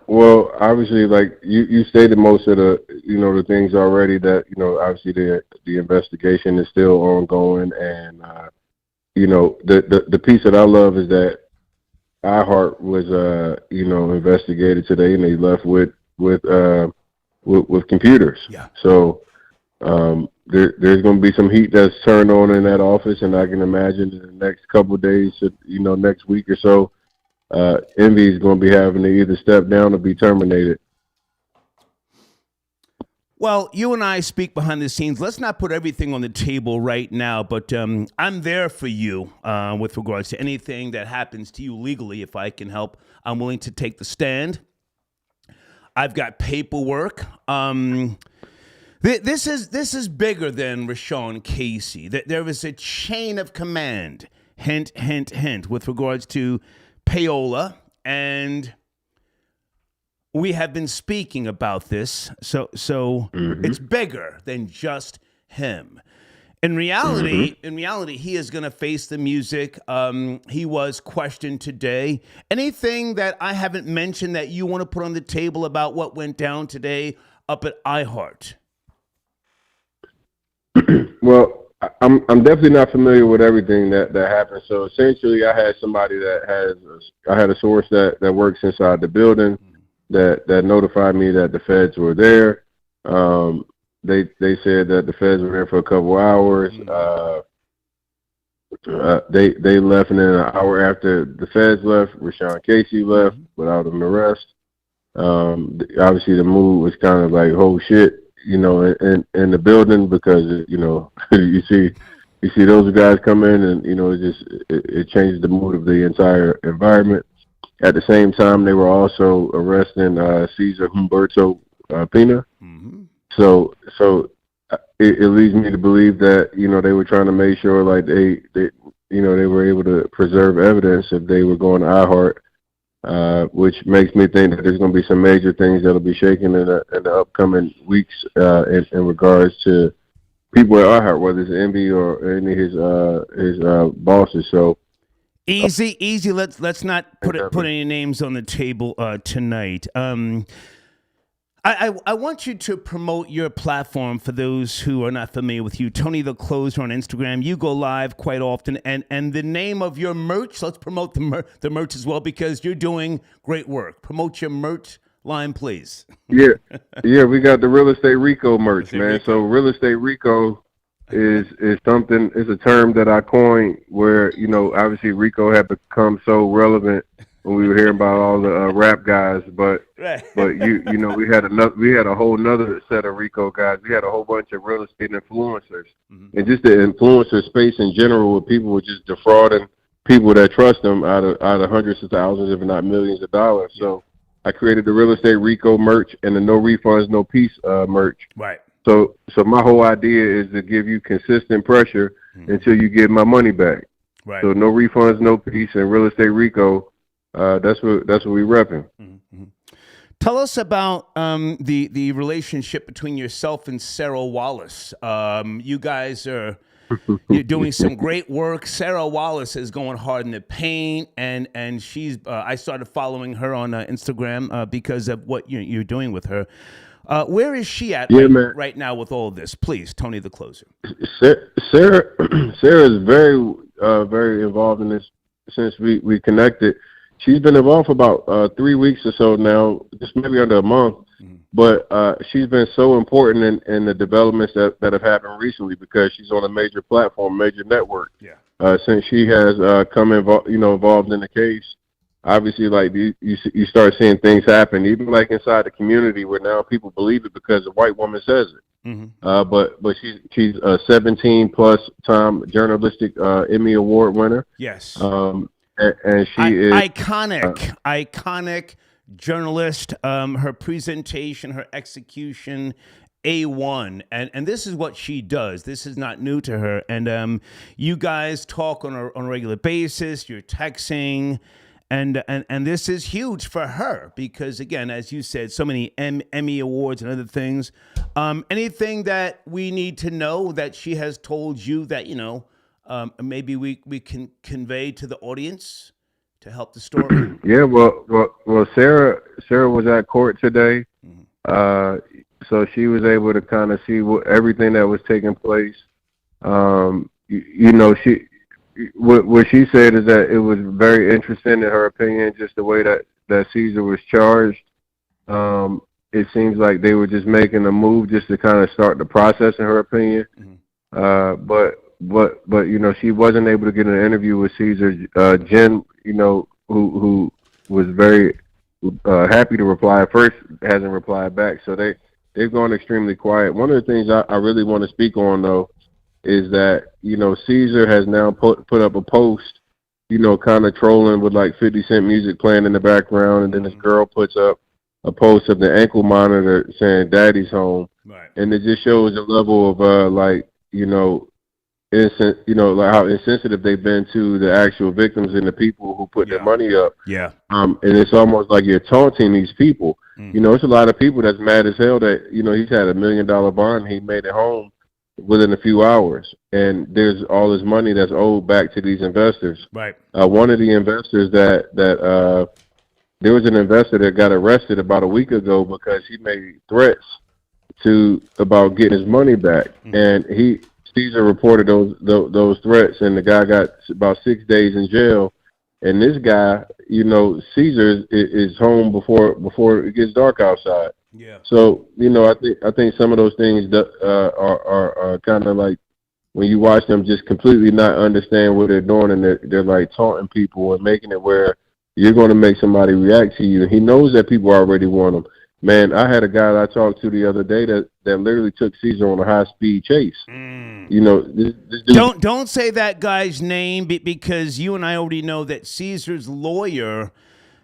Well, obviously, like you stated most of the, the things already that, obviously the investigation is still ongoing. And, the piece that I love is that iHeart was, investigated today and they left with computers. Yeah. So, there's going to be some heat that's turned on in that office. And I can imagine in the next couple of days, next week or so, Envy is going to be having to either step down or be terminated. Well, you and I speak behind the scenes. Let's not put everything on the table right now, but I'm there for you with regards to anything that happens to you legally. If I can help, I'm willing to take the stand. I've got paperwork. This is bigger than Rashawn Casey. There is a chain of command. Hint, hint, hint. With regards to payola, and we have been speaking about this, so it's bigger than just him. In reality, he is going to face the music. He was questioned today. Anything that I haven't mentioned that you want to put on the table about what went down today up at iHeart? Well, I'm definitely not familiar with everything that happened. So essentially, I had somebody I had a source that works inside the building that notified me that the feds were there. They said that the feds were there for a couple hours. They left, and then an hour after the feds left, Rashawn Casey left without an arrest. Obviously, the mood was kind of like, oh shit. In the building, because you see those guys come in, and it changed the mood of the entire environment. At the same time, they were also arresting Cesar Humberto Pena. So it leads me to believe that they were trying to make sure like they were able to preserve evidence if they were going to iHeart. Which makes me think that there's going to be some major things that'll be shaking in the upcoming weeks in regards to people at iHeart, whether it's Envy or any of his bosses. So easy. Let's not put any names on the table tonight. I want you to promote your platform for those who are not familiar with you. Tony the Closer on Instagram. You go live quite often. And the name of your merch, let's promote the merch as well, because you're doing great work. Promote your merch line, please. Yeah, we got the Real Estate Rico merch, man. So Real Estate Rico is something, is a term that I coined where, obviously Rico had become so relevant when we were hearing about all the rap guys, but we had a whole nother set of Rico guys. We had a whole bunch of real estate influencers, and just the influencer space in general, where people were just defrauding people that trust them out of hundreds of thousands, if not millions of dollars. So I created the Real Estate Rico merch and the No Refunds, No Peace merch. Right. So my whole idea is to give you consistent pressure until you get my money back. Right. So No Refunds, No Peace, and Real Estate Rico. That's what we repping. Tell us about the relationship between yourself and Sarah Wallace. You guys you're doing some great work. Sarah Wallace is going hard in the paint, and she's. I started following her on Instagram because of what you're doing with her. Where is she at right now with all of this? Please, Tony the Closer. Sarah is very very involved in this since we connected. She's been involved for about 3 weeks or so now, just maybe under a month. But she's been so important in the developments that have happened recently, because she's on a major platform, major network. Yeah. since she has involved in the case. Obviously, like you start seeing things happen, even like inside the community, where now people believe it because a white woman says it. Mm-hmm. But she's a 17+ time journalistic Emmy Award winner. Yes. And she is iconic journalist. Her presentation, her execution, A1, and this is what she does. This is not new to her. And you guys talk on a regular basis. You're texting. And this is huge for her because, again, as you said, so many Emmy Awards and other things. Anything that we need to know that she has told you that, maybe we can convey to the audience to help the story? Yeah, well, Sarah was at court today. So she was able to kind of see everything that was taking place. What she said is that it was very interesting in her opinion, just the way that Caesar was charged. It seems like they were just making a move just to kind of start the process, in her opinion. But she wasn't able to get an interview with Caesar. Jen, who was very happy to reply at first, hasn't replied back. So they've gone extremely quiet. One of the things I really want to speak on, though, is that, Caesar has now put up a post, kind of trolling with like 50 Cent music playing in the background. And then this girl puts up a post of the ankle monitor saying daddy's home. Right. And it just shows the level of, like how insensitive they've been to the actual victims and the people who put their money up. Yeah. And it's almost like you're taunting these people. It's a lot of people that's mad as hell that, he's had $1 million bond. He made it home within a few hours, and there's all this money that's owed back to these investors. Right. One of the investors that there was an investor that got arrested about a week ago because he made threats about getting his money back, and Caesar reported those threats, and the guy got about 6 days in jail. And this guy, Caesar is home before it gets dark outside. Yeah. So I think some of those things that are kind of like when you watch them just completely not understand what they're doing, and they're like taunting people and making it where you're going to make somebody react to you. And he knows that people already want him. Man, I had a guy that I talked to the other day that literally took Caesar on a high-speed chase. This dude, Don't say that guy's name because you and I already know that Caesar's lawyer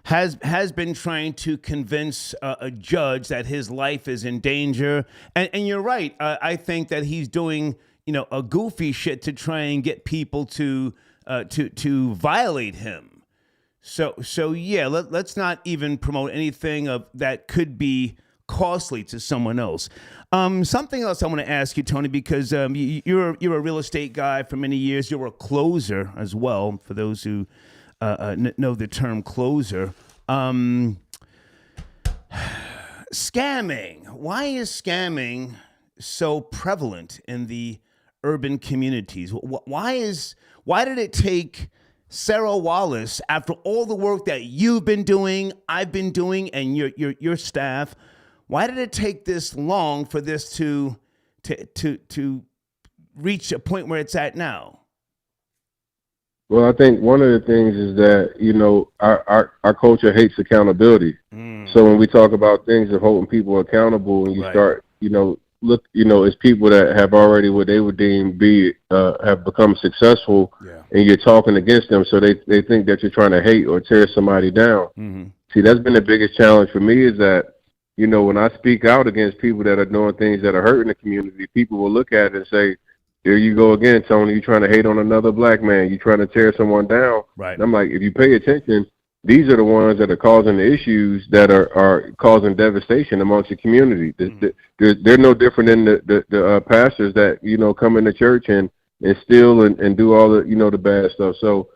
has been trying to convince a judge that his life is in danger. And you're right. I think that he's doing, a goofy shit to try and get people to violate him. So yeah, let's not even promote anything of that could be costly to someone else. Something else I want to ask you, Tony, because you're a real estate guy for many years. You're a closer as well, for those who know the term closer. Scamming. Why is scamming so prevalent in the urban communities? Why did it take Sarah Wallace, after all the work that you've been doing, I've been doing, and your staff, why did it take this long for this to reach a point where it's at now? Well, I think one of the things is that, our culture hates accountability. So when we talk about things of holding people accountable, and you start, look, it's people that have already what they would deem have become successful, and you're talking against them, so they think that you're trying to hate or tear somebody down. See, that's been the biggest challenge for me, is that, when I speak out against people that are doing things that are hurting the community, people will look at it and say, there you go again, Tony. You're trying to hate on another black man. You're trying to tear someone down. Right. And I'm like, if you pay attention, these are the ones that are causing the issues that are causing devastation amongst the community. They're no different than the pastors that, come into church and steal and do all the, the bad stuff. So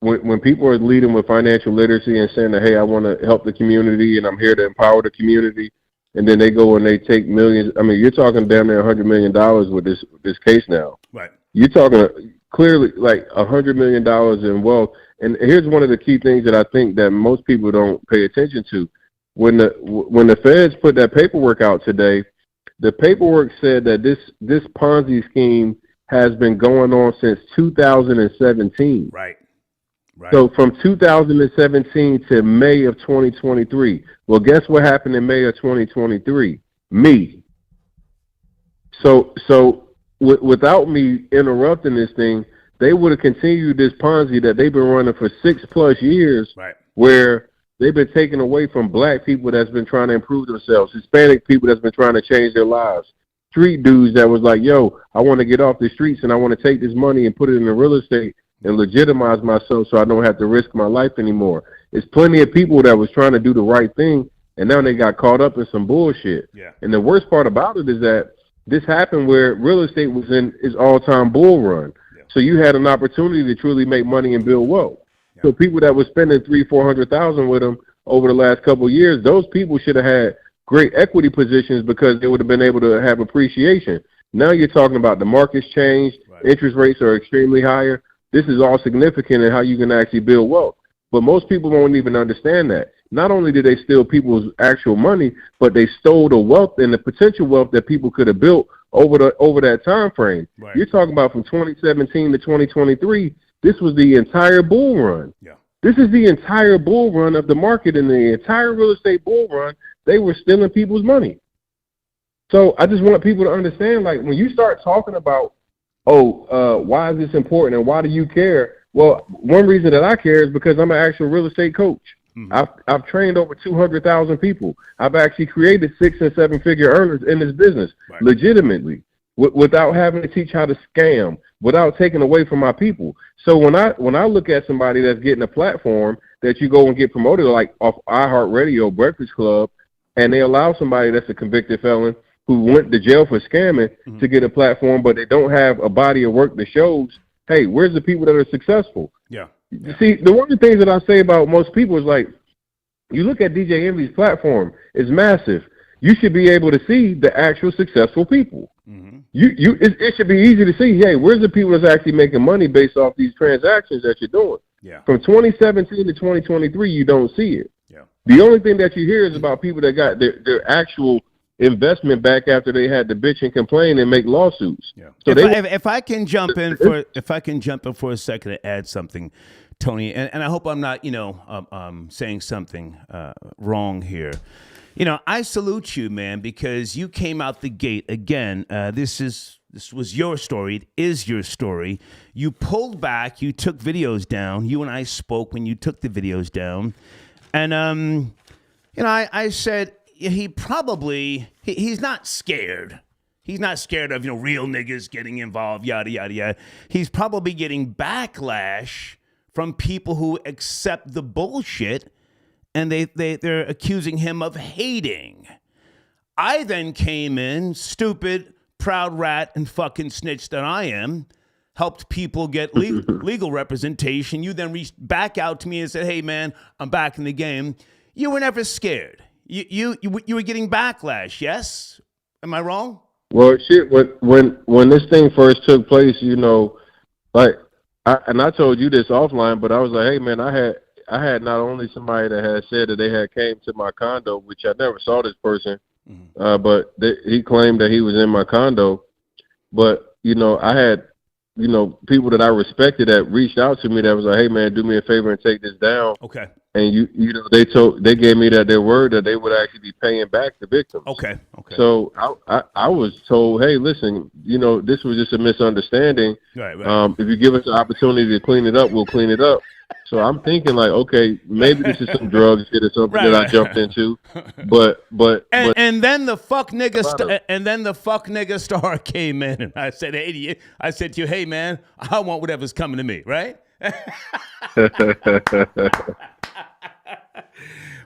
when people are leading with financial literacy and saying that, hey, I want to help the community and I'm here to empower the community, and then they go and they take millions. I mean, you're talking damn near $100 million with this case now. Right. You're talking clearly like $100 million in wealth. And here's one of the key things that I think that most people don't pay attention to. When the feds put that paperwork out today, the paperwork said that this Ponzi scheme has been going on since 2017. Right. So from 2017 to May of 2023. Well, guess what happened in May of 2023? Me. So without me interrupting this thing, they would have continued this Ponzi that they've been running for 6+ years, where they've been taking away from black people that's been trying to improve themselves, Hispanic people that's been trying to change their lives, street dudes that was like, yo, I want to get off the streets and I want to take this money and put it in the real estate and legitimize myself so I don't have to risk my life anymore. There's plenty of people that was trying to do the right thing, and now they got caught up in some bullshit. Yeah. And the worst part about it is that this happened where real estate was in its all-time bull run. Yeah. So you had an opportunity to truly make money and build wealth. Yeah. So people that were spending $300,000-$400,000 with them over the last couple of years, those people should have had great equity positions because they would have been able to have appreciation. Now you're talking about the market's changed, interest rates are extremely higher. This is all significant in how you can actually build wealth. But most people won't even understand that. Not only did they steal people's actual money, but they stole the wealth and the potential wealth that people could have built over that time frame. Right. You're talking about from 2017 to 2023, this was the entire bull run. Yeah. This is the entire bull run of the market, and the entire real estate bull run, they were stealing people's money. So I just want people to understand, like, when you start talking about, why is this important and why do you care? Well, one reason that I care is because I'm an actual real estate coach. Mm-hmm. I've trained over 200,000 people. I've actually created 6- and 7-figure earners in this business legitimately, without having to teach how to scam, without taking away from my people. So when I look at somebody that's getting a platform that you go and get promoted, like off iHeartRadio, Breakfast Club, and they allow somebody that's a convicted felon who went to jail for scamming to get a platform, but they don't have a body of work that shows, hey, where's the people that are successful? Yeah. You see, one of the things that I say about most people is, like, you look at DJ Envy's platform, it's massive. You should be able to see the actual successful people. Mm-hmm. It should be easy to see, hey, where's the people that's actually making money based off these transactions that you're doing? Yeah. From 2017 to 2023, you don't see it. Yeah. The only thing that you hear is about people that got their actual investment back after they had to bitch and complain and make lawsuits. Yeah. So if I can jump in for a second to add something, Tony, and I hope I'm not saying something wrong here. I salute you, man, because you came out the gate again. This was your story. It is your story. You pulled back. You took videos down. You and I spoke when you took the videos down, and I said, he's not scared. He's not scared of, real niggas getting involved, yada, yada, yada. He's probably getting backlash from people who accept the bullshit, and they're accusing him of hating. I then came in, stupid, proud rat, and fucking snitch that I am, helped people get legal representation. You then reached back out to me and said, hey, man, I'm back in the game. You were never scared. You were getting backlash, yes? Am I wrong? Well, shit, when this thing first took place, I told you this offline, but I was like, hey, man, I had not only somebody that had said that they had came to my condo, which I never saw this person, but he claimed that he was in my condo. But, I had, people that I respected that reached out to me that was like, hey, man, do me a favor and take this down. Okay. And they gave me their word that they would actually be paying back the victims. Okay. So I was told, hey, listen, this was just a misunderstanding. Right. If you give us the opportunity to clean it up, we'll clean it up. So I'm thinking like, okay, maybe this is some drugs shit or something that I jumped into. But then the fuck nigga star came in, and I said, to you, hey man, I want whatever's coming to me, right?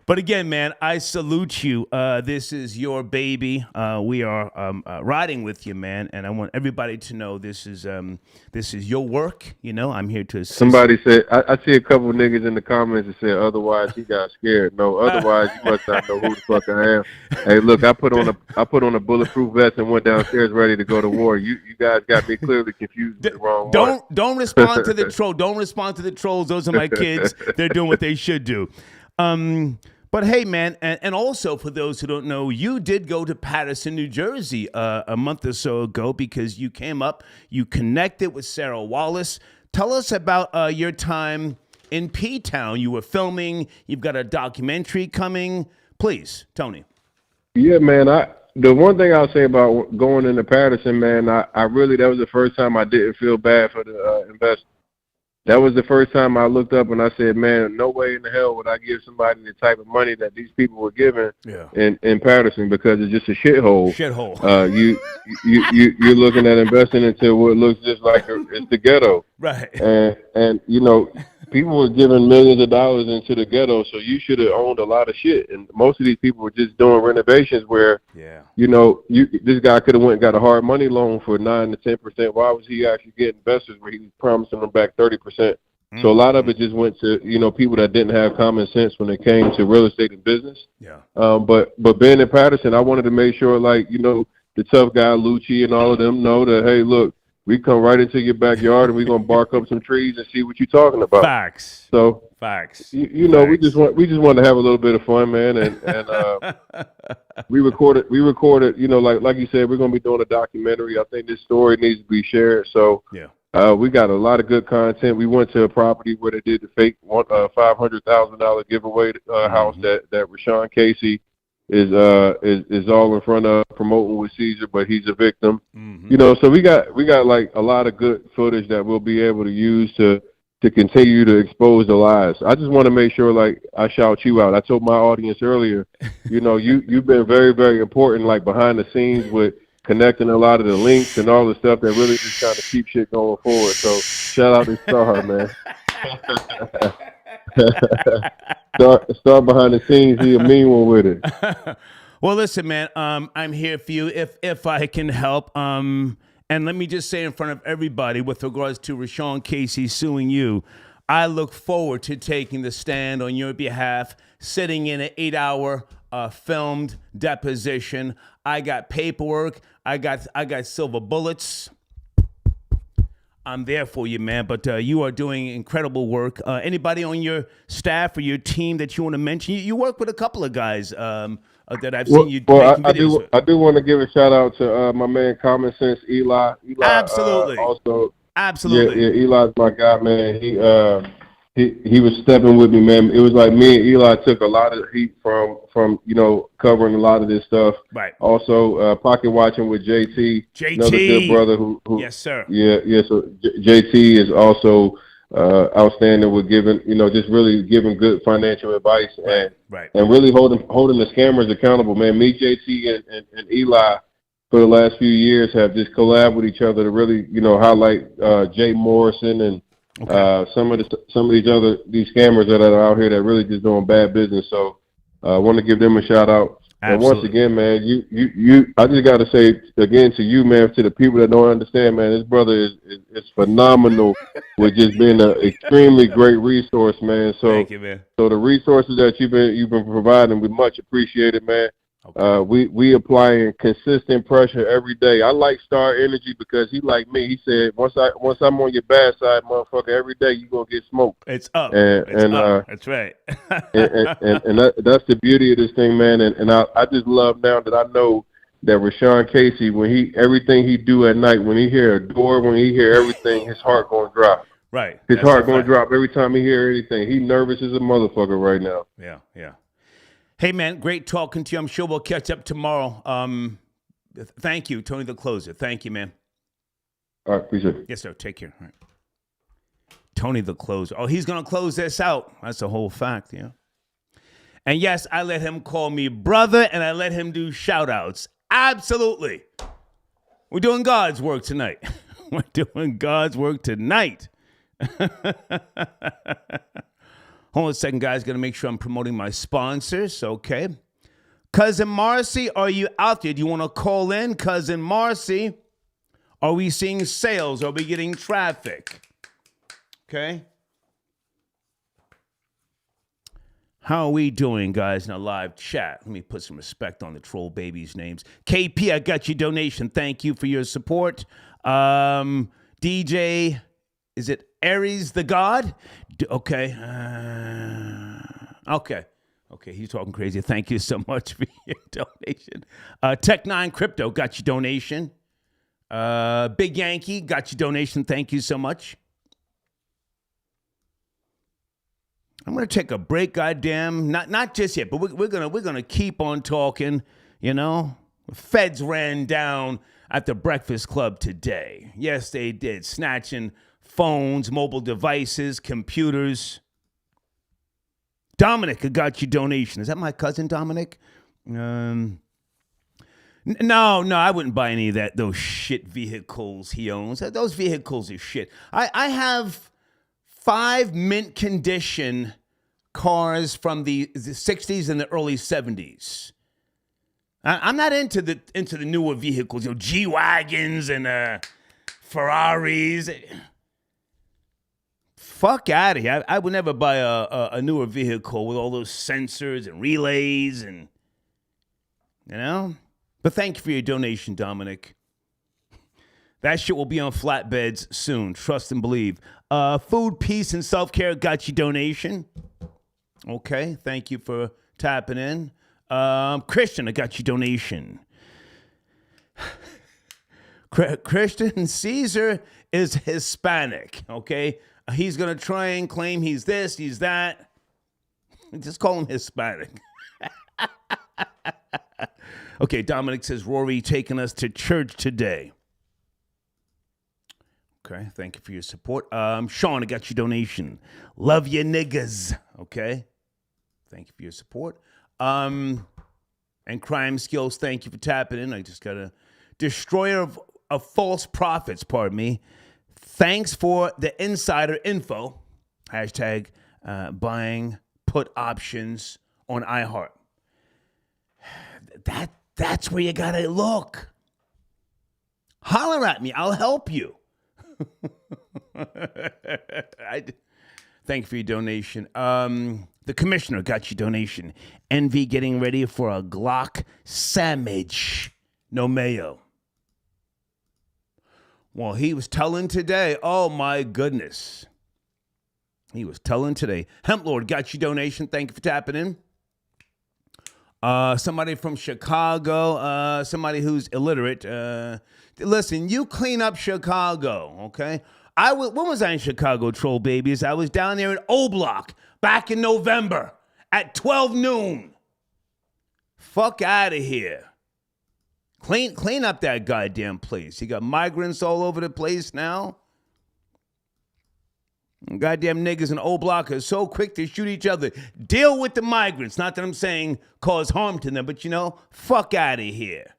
But again, man, I salute you. This is your baby. We are riding with you, man, and I want everybody to know this is your work. I'm here to assist. Somebody said, I see a couple of niggas in the comments that said, otherwise he got scared. No, otherwise you must not know who the fuck I am. Hey, look, I put on a bulletproof vest and went downstairs ready to go to war. You guys got me clearly confused with the wrong one. Don't respond to the troll. Don't respond to the trolls. Those are my kids. They're doing what they should do. But hey, man, and also for those who don't know, you did go to Paterson, New Jersey a month or so ago because you came up, you connected with Sarah Wallace. Tell us about your time in P-Town. You were filming. You've got a documentary coming. Please, Tony. Yeah, man. The one thing I'll say about going into Patterson, man, I really, that was the first time I didn't feel bad for the investor. That was the first time I looked up and I said, man, no way in the hell would I give somebody the type of money that these people were giving in Patterson, because it's just a shithole. You're looking at investing into what looks just like it's the ghetto. Right. And you know, people were giving millions of dollars into the ghetto, so you should have owned a lot of shit. And most of these people were just doing renovations where, you know, this guy could have went and got a hard money loan for 9 to 10%. Why was he actually getting investors where he was promising them back 30%? So a lot of it just went to, you know, people that didn't have common sense when it came to real estate and business. But being in Patterson, I wanted to make sure, like, you know, the tough guy Lucci and all of them know that, hey, look, we come right into your backyard and we're gonna bark up some trees and see what you're talking about. Facts. So you know, we just want to have a little bit of fun, man, and we recorded. You know, like you said, we're gonna be doing a documentary. I think this story needs to be shared. So we got a lot of good content. We went to a property where they did the fake $500,000 giveaway house that Rashawn Casey is all in front of, promoting with Caesar, but he's a victim. You know, so we got like a lot of good footage that we'll be able to use to continue to expose the lies. I just want to make sure, like, I shout you out. I told my audience earlier, you know, you've been very, very important, like behind the scenes with connecting a lot of the links and all the stuff that really just kind of keep shit going forward. So shout out to Star, man. Start behind the scenes. He a mean one with it. Well, listen, man. I'm here for you if I can help. And let me just say in front of everybody, with regards to Rashawn Casey suing you, I look forward to taking the stand on your behalf, sitting in an 8-hour filmed deposition. I got paperwork. I got silver bullets. I'm there for you, man. But you are doing incredible work. Anybody on your staff or your team that you want to mention? You work with a couple of guys that I've seen you making videos with. I do want to give a shout out to my man Common Sense Eli. Absolutely. Absolutely. Yeah, Eli's my guy, man. He was stepping with me, man. It was like me and Eli took a lot of heat from you know, covering a lot of this stuff. Right. Also, pocket watching with JT, another good brother who yes, sir. Yeah. So JT is also outstanding with giving, you know, just really giving good financial advice and really holding the scammers accountable, man. Me, JT, and Eli for the last few years have just collabed with each other to really, you know, highlight Jay Morrison and some of these scammers that are out here that really just doing bad business. So I want to give them a shout out. And once again, man, you I just got to say again to you, man, to the people that don't understand, man, this brother is phenomenal with just being an extremely great resource, man. So thank you, man. So the resources that you've been providing, we much appreciate it, man. We applying consistent pressure every day. I like Star Energy because he like me. He said once I'm on your bad side, motherfucker, every day you gonna get smoked. It's up. And up. That's right. and that's the beauty of this thing, man. And I just love now that I know that Rashawn Casey, when everything he do at night, when he hear a door, when he hear everything, his heart gonna drop. Right. His heart gonna drop every time he hear anything. He nervous as a motherfucker right now. Yeah. Hey, man, great talking to you. I'm sure we'll catch up tomorrow. Thank you, Tony the Closer. Thank you, man. All right, appreciate it. Yes, sir. Take care. All right. Tony the Closer. Oh, he's going to close this out. That's a whole fact, yeah. And yes, I let him call me brother, and I let him do shout-outs. Absolutely. We're doing God's work tonight. We're doing God's work tonight. Hold on a second, guys. Got to make sure I'm promoting my sponsors. Okay. Cousin Marcy, are you out there? Do you want to call in? Cousin Marcy, are we seeing sales? Are we getting traffic? Okay. How are we doing, guys, in a live chat? Let me put some respect on the troll babies' names. KP, I got your donation. Thank you for your support. DJ, is it Aries the God? Okay. Okay. Okay, he's talking crazy. Thank you so much for your donation. Tech9 Crypto got your donation. Big Yankee got your donation. Thank you so much. I'm gonna take a break, goddamn. Not just yet, but we're gonna keep on talking. You know, Feds ran down at the Breakfast Club today. Yes, they did, snatching phones, mobile devices, computers. Dominic, I got your donation. Is that my cousin Dominic? No, I wouldn't buy any of those shit vehicles he owns. Those vehicles are shit. I have 5 mint condition cars from the 60s and the early 70s. I'm not into the newer vehicles, G-Wagons and Ferraris. Fuck out of here. I would never buy a newer vehicle with all those sensors and relays and, But thank you for your donation, Dominic. That shit will be on flatbeds soon. Trust and believe. Food, peace, and self-care got your donation. Okay, thank you for tapping in. Christian, I got your donation. Christian Caesar is Hispanic, okay? He's going to try and claim he's this, he's that. Just call him Hispanic. Okay, Dominic says, Rory taking us to church today. Okay, thank you for your support. Sean, I got your donation. Love you niggas, okay? Thank you for your support. And Crime Skills, thank you for tapping in. I just got a destroyer of false prophets, pardon me. Thanks for the insider info. Hashtag buying put options on iHeart. That's where you got to look. Holler at me. I'll help you. Thank you for your donation. The commissioner got your donation. Envy getting ready for a Glock sandwich. No mayo. Well, he was telling today. Oh, my goodness. He was telling today. Hemp Lord got your donation. Thank you for tapping in. Somebody from Chicago. Somebody who's illiterate. Listen, you clean up Chicago, okay? When was I in Chicago, troll babies? I was down there in O Block back in November at 12 noon. Fuck out of here. Clean up that goddamn place. You got migrants all over the place now. Goddamn niggas in O Block are so quick to shoot each other. Deal with the migrants. Not that I'm saying cause harm to them, but fuck out of here.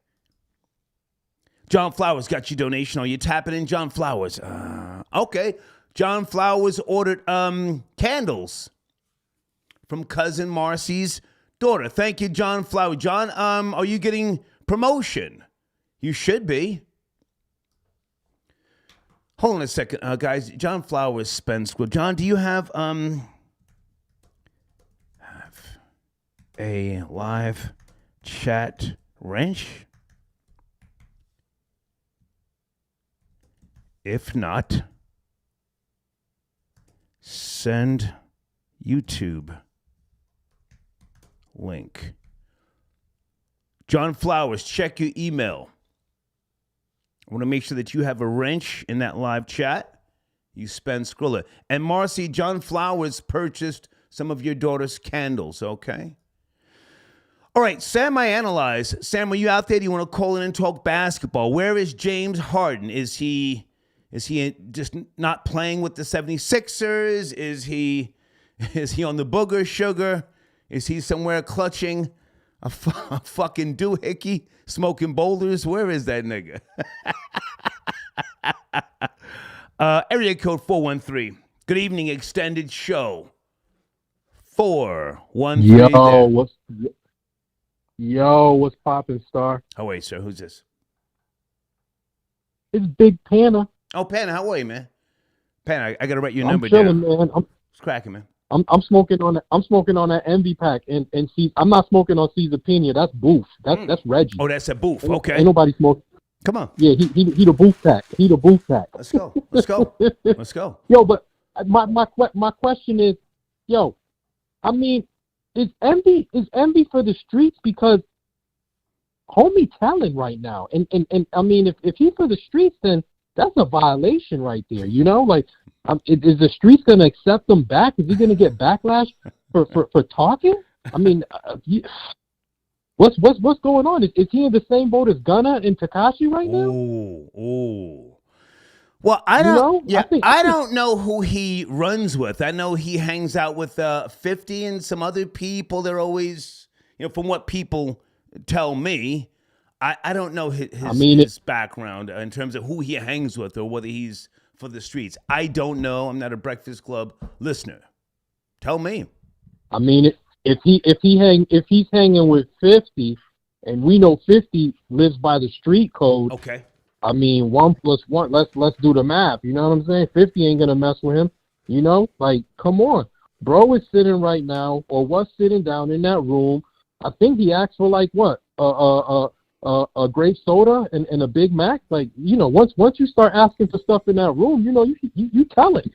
John Flowers got your donation. Are you tapping in, John Flowers? Okay. John Flowers ordered candles from cousin Marcy's daughter. Thank you, John Flowers. John, are you getting promotion? You should be. Hold on a second, guys. John Flowers spends. Well, John, do you have a live chat wrench? If not, send YouTube link. John Flowers, check your email. I want to make sure that you have a wrench in that live chat. You spend Skrilla. And Marcy, John Flowers purchased some of your daughter's candles, okay? All right, Sam, I analyze. Sam, are you out there? Do you want to call in and talk basketball? Where is James Harden? Is he just not playing with the 76ers? Is he on the booger sugar? Is he somewhere clutching a fucking doohickey, smoking boulders? Where is that nigga? Area code 413. Good evening, extended show. 413. What's poppin', Star? Oh, wait, sir. Who's this? It's Big Pena. Oh, Pena, how are you, man? Pena, I got to write your I'm number chilling, down. man. It's cracking, man. I'm smoking on that Envy pack and see, I'm not smoking on Caesar Pena. That's Booth. That's Reggie. Oh, that's a Booth. Okay. Ain't nobody smoking. Come on. Yeah, he the Booth pack. He the Booth pack. Let's go. Let's go. Yo, but my question is, I mean, is envy for the streets because homie telling right now, and I mean, if he's for the streets, then that's a violation right there. You know, like, is the streets gonna accept him back? Is he gonna get backlash for talking? I mean, what's going on? Is he in the same boat as Gunna and Tekashi right now? Oh. Well, I don't. I don't know who he runs with. I know he hangs out with 50 and some other people. They're always, from what people tell me. I don't know his background in terms of who he hangs with or whether he's for the streets. I don't know. I'm not a Breakfast Club listener. Tell me. I mean, if he's hanging with 50, and we know 50 lives by the street code. Okay. I mean, 1 + 1. Let's do the math. You know what I'm saying? 50 ain't gonna mess with him. You know, like, come on, bro is sitting right now, or was sitting down in that room. I think he asked for like what, a grape soda and a Big Mac. Like, once you start asking for stuff in that room, you tell it.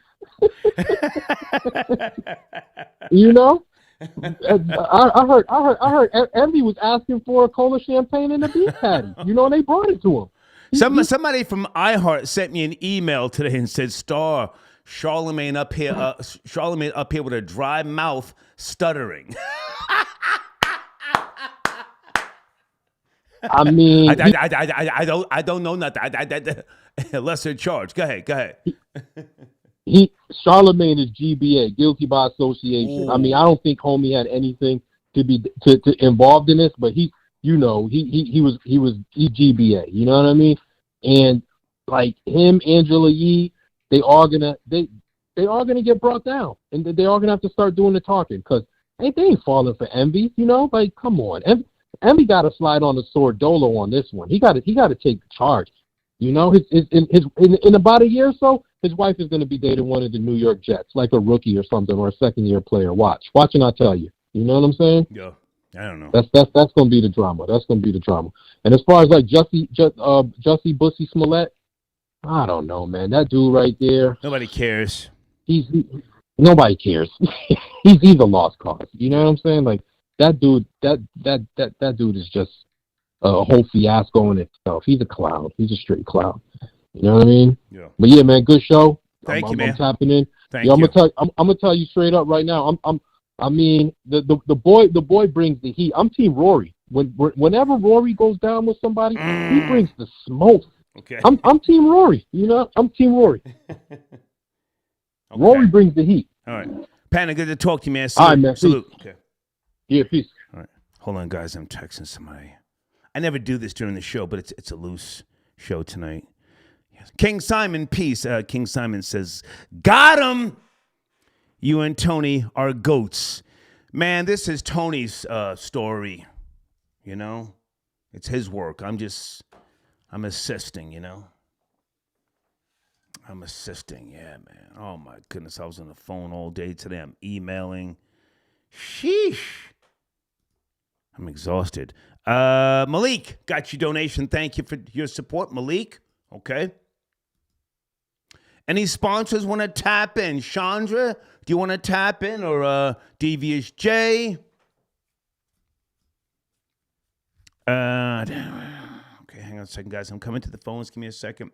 I heard Envy was asking for a cola champagne and a beef patty. And they brought it to him. Somebody from iHeart sent me an email today and said, "Star, Charlemagne up here with a dry mouth, stuttering." I mean, I don't know nothing. Lesser charge. Go ahead. Charlemagne is GBA, guilty by association. Ooh. I mean, I don't think homie had anything to be involved in this, but he was GBA. You know what I mean? And like him, Angela Yee, they are gonna get brought down, and they are gonna have to start doing the talking because they ain't falling for Envy. Like, come on, Envy got to slide on the sword dolo on this one. He got to take the charge. In about a year or so, his wife is going to be dating one of the New York Jets, like a rookie or something, or a second-year player. Watch and I'll tell you. You know what I'm saying? Yeah, I don't know. That's going to be the drama. That's going to be the drama. And as far as like Jussie Bussy Smollett, I don't know, man. That dude right there. Nobody cares. Nobody cares. he's a lost cause. You know what I'm saying? Like that dude. That dude is just a whole fiasco in itself. He's a clown. He's a straight clown. You know what I mean? Yeah. But yeah, man, good show. Thank you, man. I'm tapping in. Thank you. I'm gonna tell you straight up right now. I mean, the boy brings the heat. I'm Team Rory. Whenever Rory goes down with somebody, he brings the smoke. Okay. I'm Team Rory. I'm Team Rory. Okay. Rory brings the heat. All right, Pena, good to talk to you, man. Salute. All right, man. Salute. Peace. Okay. Yeah, peace. All right, hold on, guys. I'm texting somebody. I never do this during the show, but it's a loose show tonight. Yes. King Simon, peace. King Simon says, "Got him. You and Tony are goats." Man, this is Tony's story. It's his work. I'm assisting. I'm assisting. Yeah, man. Oh my goodness, I was on the phone all day today. I'm emailing. Sheesh. I'm exhausted. Malik, got your donation. Thank you for your support, Malik. Okay. Any sponsors want to tap in? Chandra, do you want to tap in? Or Devious J? Okay, hang on a second, guys. I'm coming to the phones. Give me a second.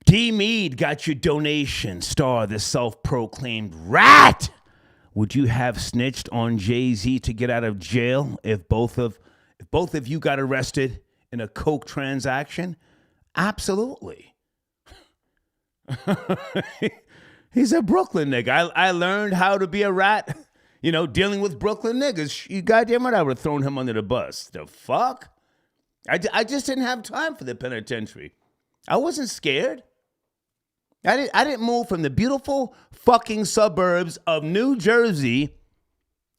D. Mead got your donation. Star, the self-proclaimed rat. Would you have snitched on Jay-Z to get out of jail if both of you got arrested in a coke transaction? Absolutely. He's a Brooklyn nigga. I learned how to be a rat, dealing with Brooklyn niggas. You goddamn right I would have thrown him under the bus. The fuck? I just didn't have time for the penitentiary. I wasn't scared. I didn't move from the beautiful fucking suburbs of New Jersey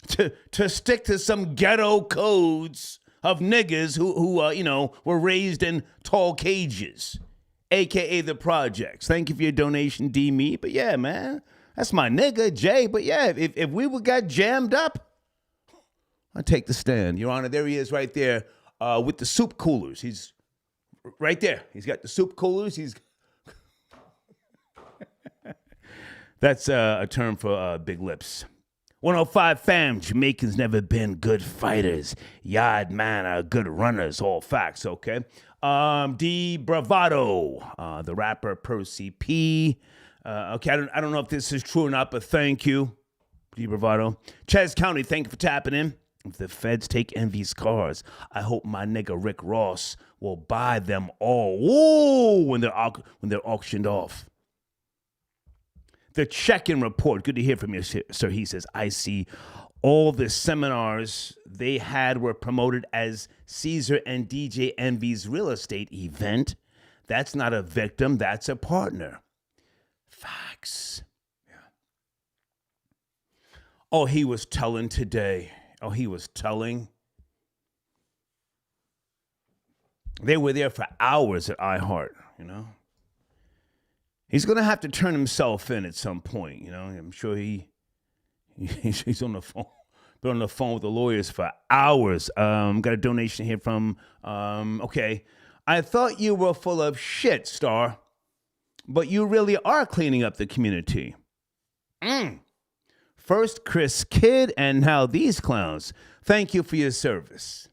to stick to some ghetto codes of niggas who were raised in tall cages, a.k.a. the projects. Thank you for your donation, D-Me. But yeah, man, that's my nigga, Jay. But yeah, if we got jammed up, I'd take the stand. Your Honor, there he is right there with the soup coolers. He's right there. He's got the soup coolers. That's a term for big lips. 105 fam, Jamaicans never been good fighters. Yard man are good runners, all facts, okay? D Bravado, the rapper Percy P. Okay, I don't know if this is true or not, but thank you, D Bravado. Ches County, thank you for tapping in. If the feds take Envy's cars, I hope my nigga Rick Ross will buy them all. Ooh, when they're auctioned off. The check-in report. Good to hear from you, sir. He says, I see all the seminars they had were promoted as Caesar and DJ Envy's real estate event. That's not a victim. That's a partner. Facts. Yeah. Oh, he was telling today. He was telling. They were there for hours at iHeart, you know. He's going to have to turn himself in at some point, you know. I'm sure he's on the phone. Been on the phone with the lawyers for hours. Got a donation here from, okay. I thought you were full of shit, Star, but you really are cleaning up the community. First Chris Kidd, and now these clowns. Thank you for your service.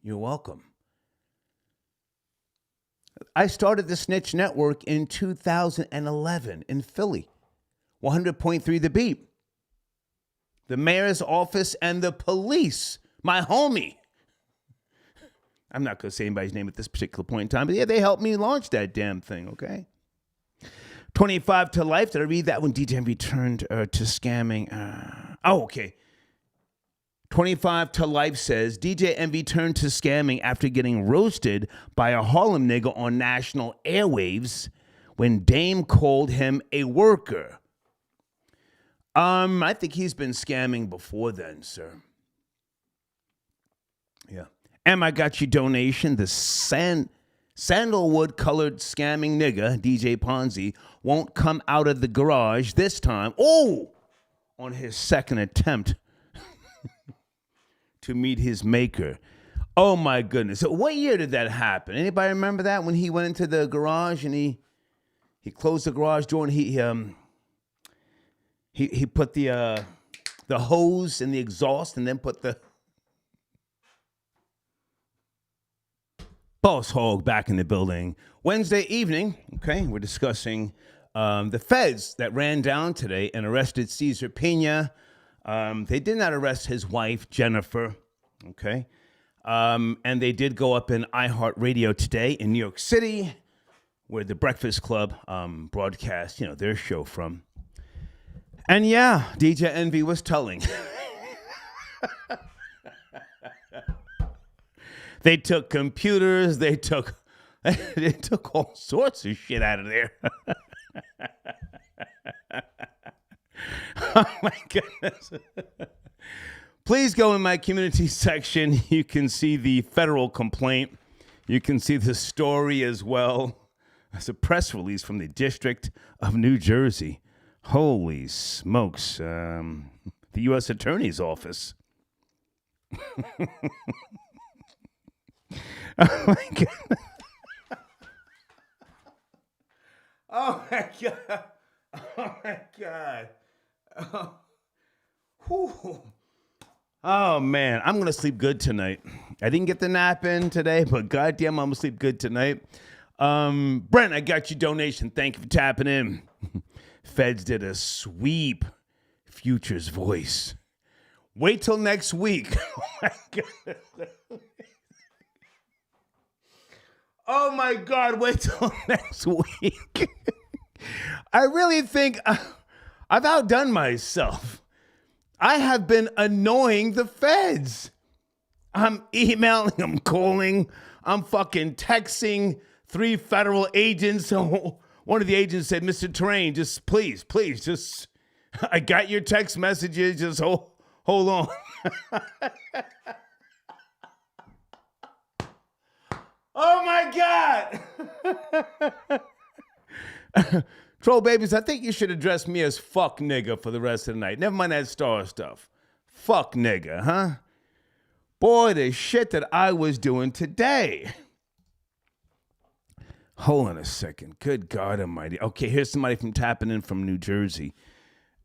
You're welcome. I started the Snitch Network in 2011 in Philly. 100.3 The Beat. The mayor's office and the police. My homie. I'm not going to say anybody's name at this particular point in time, but yeah, they helped me launch that damn thing, okay? 25 to Life. Did I read that when DJ returned to scamming? Okay. 25 to Life says, DJ Envy turned to scamming after getting roasted by a Harlem nigga on national airwaves when Dame called him a worker. I think he's been scamming before then, sir. Yeah. And I got your donation. The sandalwood-colored scamming nigga, DJ Ponzi, won't come out of the garage this time. Oh! On his second attempt to meet his maker. Oh my goodness. So what year did that happen? Anybody remember that when he went into the garage and he closed the garage door and he put the hose in the exhaust and then put the boss hog back in the building. Wednesday evening, okay, we're discussing the feds that ran down today and arrested Caesar Pena. They did not arrest his wife, Jennifer, okay? And they did go up in iHeartRadio today in New York City, where the Breakfast Club broadcast, their show from. And yeah, DJ Envy was telling. They took computers, they took all sorts of shit out of there. Oh my goodness. Please go in my community section. You can see the federal complaint. You can see the story as well. It's a press release from the District of New Jersey. Holy smokes. The U.S. Attorney's Office. Oh my God. Oh my God. Oh my God. Oh man, I'm gonna sleep good tonight. I didn't get the nap in today, but goddamn, I'm gonna sleep good tonight. Brent, I got your donation. Thank you for tapping in. Feds did a sweep. Future's voice. Wait till next week. Oh my God. Oh my God, wait till next week. I really think I've outdone myself. I have been annoying the feds. I'm emailing, I'm calling, I'm fucking texting 3 federal agents. So one of the agents said, Mr. Terrain, just please, just, I got your text messages, just hold on. Oh my God. Troll babies, I think you should address me as fuck nigga for the rest of the night. Never mind that star stuff. Fuck nigga, huh? Boy, the shit that I was doing today. Hold on a second. Good God Almighty. Okay, here's somebody from tapping in from New Jersey.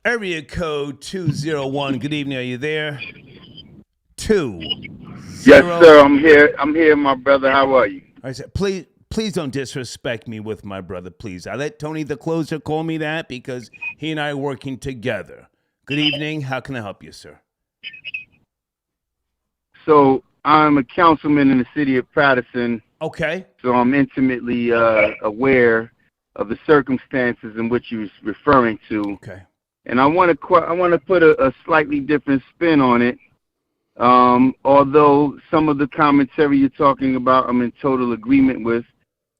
Area code 201. Good evening. Are you there? 20. Yes, sir. I'm here. I'm here, my brother. How are you? I said, please don't disrespect me with my brother, please. I let Tony the closer call me that because he and I are working together. Good evening. How can I help you, sir? So I'm a councilman in the city of Patterson. Okay. So I'm intimately aware of the circumstances in which you're referring to. Okay. And I want to put a slightly different spin on it. Although some of the commentary you're talking about, I'm in total agreement with.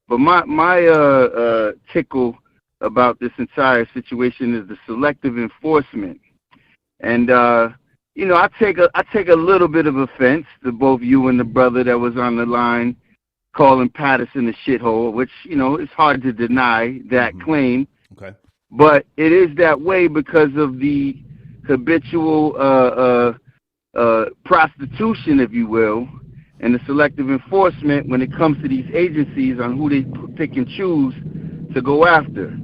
But my tickle about this entire situation is the selective enforcement. And I take a little bit of offense to both you and the brother that was on the line calling Patterson a shithole, which, it's hard to deny that claim. Okay. But it is that way because of the habitual prostitution, if you will, and the selective enforcement when it comes to these agencies on who they pick and choose to go after.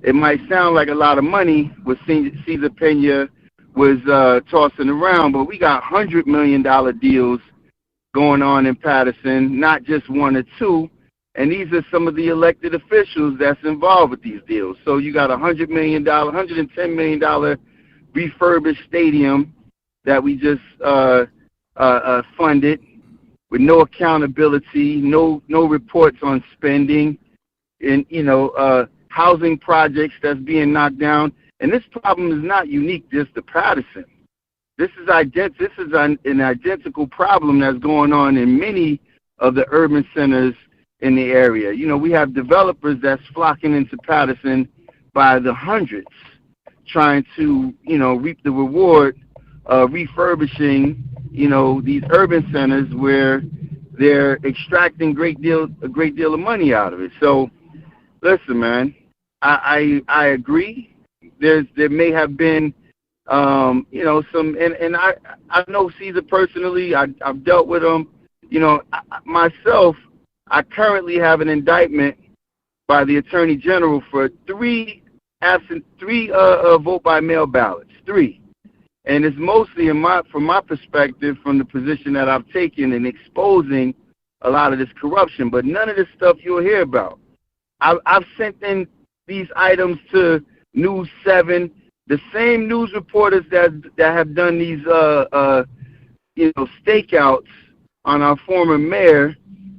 It might sound like a lot of money with Cesar Pena was tossing around, but we got $100 million deals going on in Patterson, not just one or two, and these are some of the elected officials that's involved with these deals. So you got $110 million refurbished stadium that we just funded with no accountability, no reports on spending, and housing projects that's being knocked down. And this problem is not unique just to Patterson. This is an identical problem that's going on in many of the urban centers in the area. We have developers that's flocking into Patterson by the hundreds, trying to reap the reward of refurbishing these urban centers where they're extracting a great deal of money out of it. So listen, man, I agree. There may have been some, and I know Caesar personally. I've dealt with him. Myself, I currently have an indictment by the Attorney General for three vote by mail ballots. 3. And it's mostly from my perspective, from the position that I've taken in exposing a lot of this corruption. But none of this stuff you'll hear about. I've sent in these items to News 7, the same news reporters that have done these stakeouts on our former mayor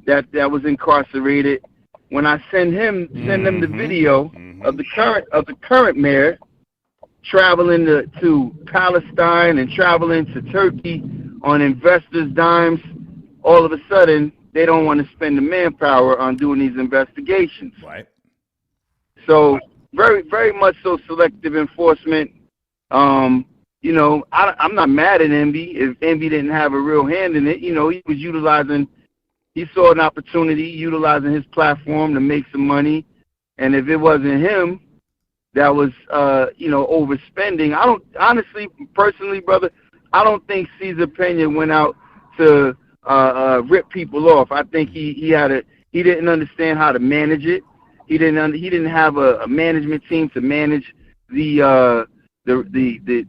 that was incarcerated. When I send them the video of the current mayor traveling to Palestine and traveling to Turkey on investors' dimes, all of a sudden they don't want to spend the manpower on doing these investigations. Right. So very, very much so selective enforcement. I'm not mad at Envy. If Envy didn't have a real hand in it, he was he saw an opportunity utilizing his platform to make some money. And if it wasn't him that was, overspending, personally, brother, I don't think Cesar Pena went out to rip people off. I think he didn't understand how to manage it. He didn't have a management team to manage the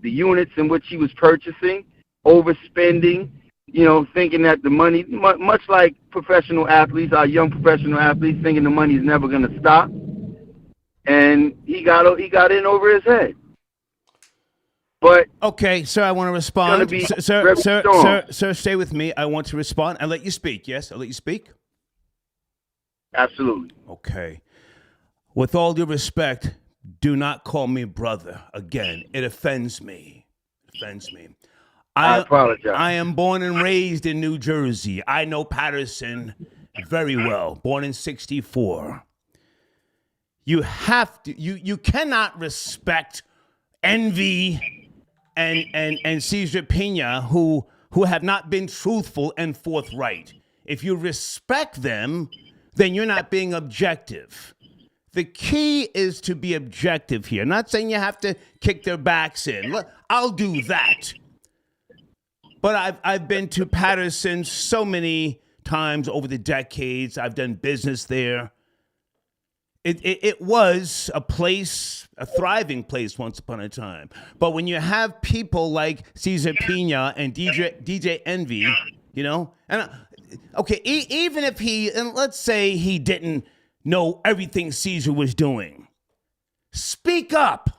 units in which he was purchasing, overspending, thinking that the money, much like professional athletes, our young professional athletes, thinking the money is never going to stop. And he got in over his head. But okay, sir, I want to respond. Sir, stay with me. I want to respond. I'll let you speak. Yes, I'll let you speak. Absolutely. Okay. With all due respect, do not call me brother again. It offends me. I apologize. I am born and raised in New Jersey. I know Patterson very well. Born in 1964. You have to. You cannot respect Envy and Cesar Pena who have not been truthful and forthright. If you respect them, then you're not being objective. The key is to be objective here. I'm not saying you have to kick their backs in. Look, I'll do that. But I've been to Patterson so many times over the decades. I've done business there. It was a place, a thriving place once upon a time. But when you have people like Cesar Pena and DJ Envy, you know, and okay, even if and let's say he didn't know everything Cesar was doing, speak up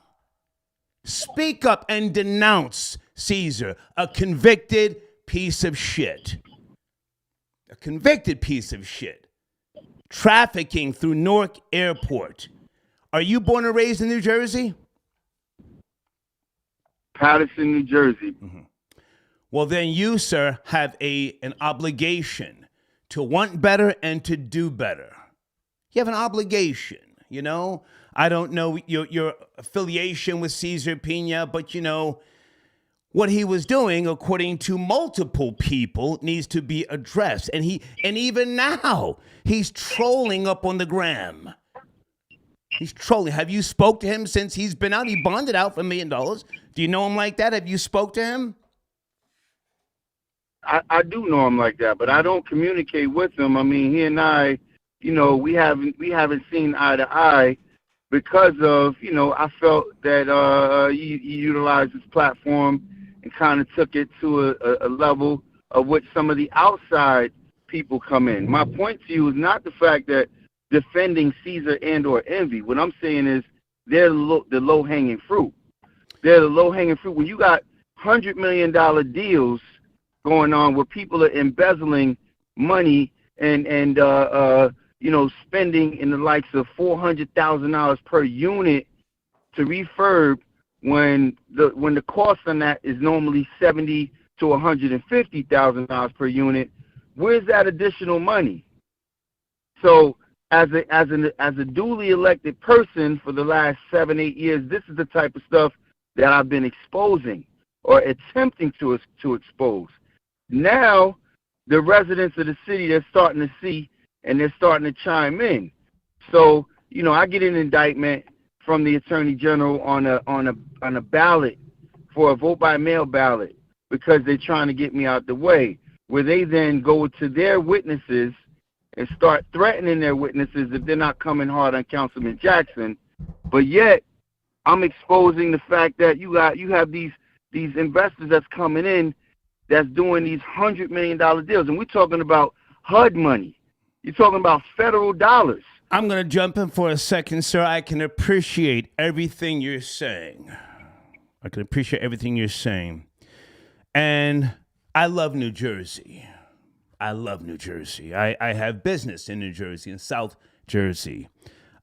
and denounce Cesar, a convicted piece of shit. A convicted piece of shit. Trafficking through Newark Airport. Are you born and raised in New Jersey? Patterson, New Jersey. Mm-hmm. Well, then you, sir, have an obligation to want better and to do better. You have an obligation, you know? I don't know your affiliation with Cesar Pena, but, you know, what he was doing, according to multiple people, needs to be addressed. And even now, he's trolling up on the gram. He's trolling. Have you spoke to him since he's been out? He bonded out for $1 million. Do you know him like that? Have you spoke to him? I do know him like that, but I don't communicate with him. I mean, he and I, you know, we haven't seen eye to eye because of, you know, I felt that he utilized his platform and kind of took it to a level of which some of the outside people come in. My point to you is not the fact that defending Cesar and or Envy. What I'm saying is they're the low-hanging fruit. They're the low-hanging fruit. When you got $100 million deals going on where people are embezzling money and you know, spending in the likes of $400,000 per unit to refurb, when the cost on that is normally $70,000 to $150,000 per unit, where's that additional money? So as a duly elected person for the last 7-8 years, this is the type of stuff that I've been exposing or attempting to expose. Now the residents of the city, they're starting to see and they're starting to chime in. So, you know, I get an indictment from the Attorney General on a ballot for a vote by mail ballot because they're trying to get me out the way, where they then go to their witnesses and start threatening their witnesses if they're not coming hard on Councilman Jackson. But yet I'm exposing the fact that you have these investors that's coming in that's doing these $100 million deals, and we're talking about HUD money. You're talking about federal dollars. I'm going to jump in for a second, sir. I can appreciate everything you're saying. And I love New Jersey. I have business in New Jersey, in South Jersey.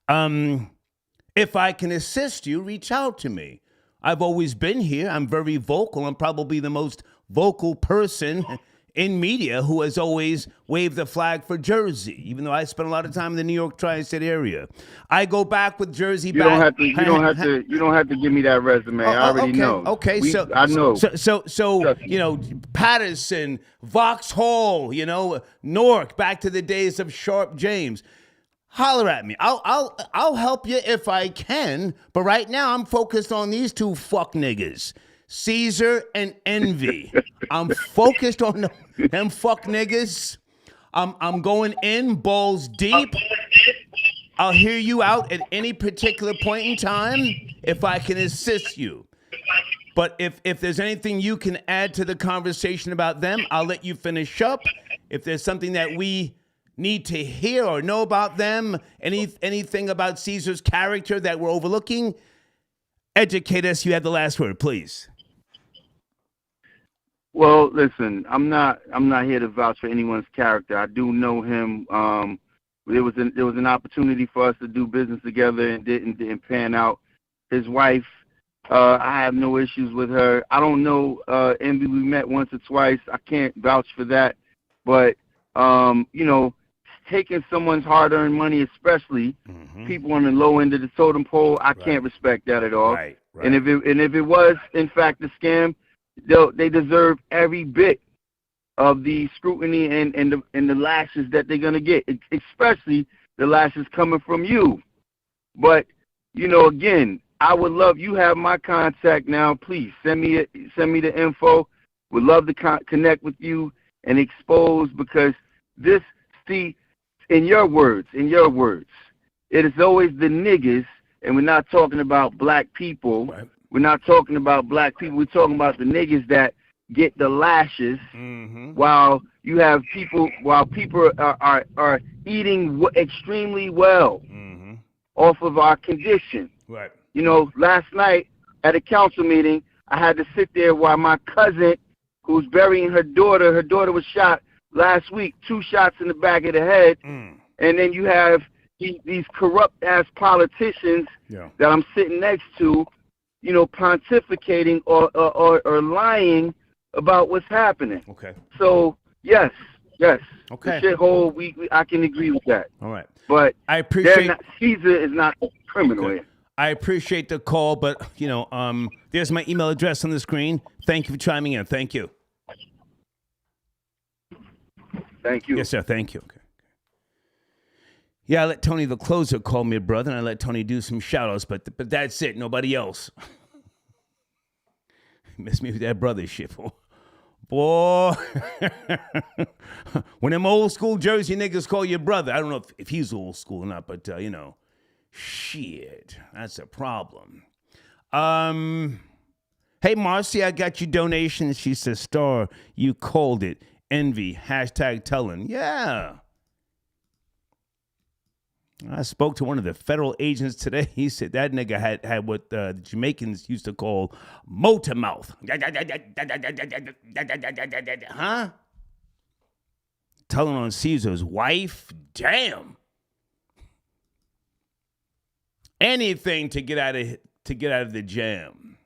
If I can assist you, reach out to me. I've always been here. I'm very vocal. I'm probably the most vocal person in media who has always waved the flag for Jersey, even though I spent a lot of time in the New York tri-state area. I go back with Jersey. You don't have to give me that resume. I already know. Okay, I know. So you know, Patterson, Vauxhall, you know, Newark, back to the days of Sharp James. Holler at me. I'll help you if I can. But right now I'm focused on these two fuck niggas, Cesar and Envy. I'm focused on them fuck niggas. I'm going in balls deep. I'll hear you out at any particular point in time if I can assist you. But if there's anything you can add to the conversation about them, I'll let you finish up. If there's something that we need to hear or know about them, anything about Cesar's character that we're overlooking, educate us. You have the last word, please. Well, listen, I'm not here to vouch for anyone's character. I do know him. There was an opportunity for us to do business together and didn't pan out. His wife, I have no issues with her. I don't know Envy. We met once or twice. I can't vouch for that. But you know, taking someone's hard-earned money, especially people on the low end of the totem pole, I can't respect that at all. Right. And if it was in fact a scam, they deserve every bit of the scrutiny and the lashes that they're gonna get, especially the lashes coming from you. But you know, again, I would love, you have my contact now. Please send me the info. Would love to connect with you and expose, because this, see, in your words, it is always the niggas, and we're not talking about black people. Right. We're not talking about black people. We're talking about the niggas that get the lashes, while you have people, are eating extremely well off of our condition. Right. You know, last night at a council meeting, I had to sit there while my cousin, who's burying her daughter was shot last week, 2 shots in the back of the head. And then you have these corrupt-ass politicians that I'm sitting next to, you know, pontificating or lying about what's happening. Okay. So, yes. Okay. The shithole, I can agree with that. All right. But I appreciate Caesar is not a criminal here. I appreciate the call, but, you know, there's my email address on the screen. Thank you for chiming in. Thank you. Thank you. Yes, sir. Thank you. Okay. Yeah, I let Tony the closer call me a brother, and I let Tony do some shout-outs, but that's it. Nobody else. Miss me with that brother shit, boy. When them old school Jersey niggas call you brother, I don't know if he's old school or not, but, you know, shit, that's a problem. Hey, Marcy, I got your donation. She says, Star, you called it. Envy, #telling. Yeah. I spoke to one of the federal agents today. He said that nigga had what the Jamaicans used to call motor mouth. Huh? Telling on Caesar's wife? Damn. Anything to get out of the jam.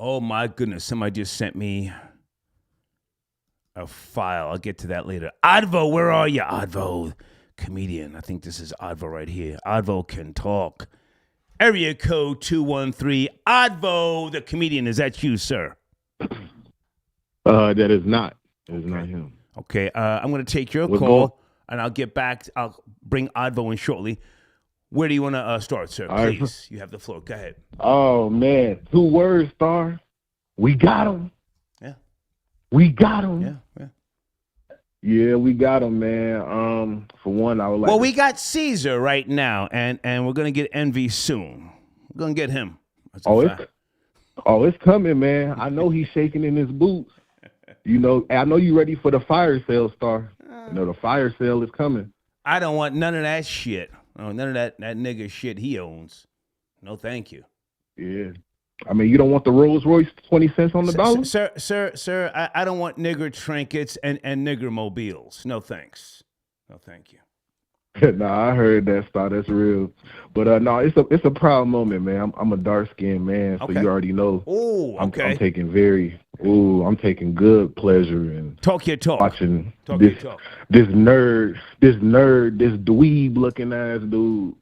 Oh my goodness, somebody just sent me a file. I'll get to that later. Advo, where are you? Advo, comedian. I think this is Advo right here. Advo can talk. Area code 213. Advo, the comedian. Is that you, sir? That is not. It is not him. Okay, I'm going to take your call, and I'll get back. I'll bring Advo in shortly. Where do you want to start, sir? Please, you have the floor. Go ahead. Oh, man. 2 words, Star. We got him. Yeah. We got him. Yeah. Yeah, we got him, man. For one, I would like Well, we got Caesar right now, and we're going to get Envy soon. We're going to get him. It's coming, man. I know he's shaking in his boots. You know, I know you ready for the fire sale, Star. You know, the fire sale is coming. I don't want none of that shit. Oh, none of that nigga shit he owns. No, thank you. Yeah. I mean, you don't want the Rolls Royce 20 cents on the dollar? Sir, I don't want nigger trinkets and nigger mobiles. No, thanks. No, thank you. Nah, I heard that, Star. That's real. But no, it's a proud moment, man. I'm a dark-skinned man, so you already know. Oh, okay. I'm taking good pleasure in talk your talk. Watching this nerd, this dweeb looking ass dude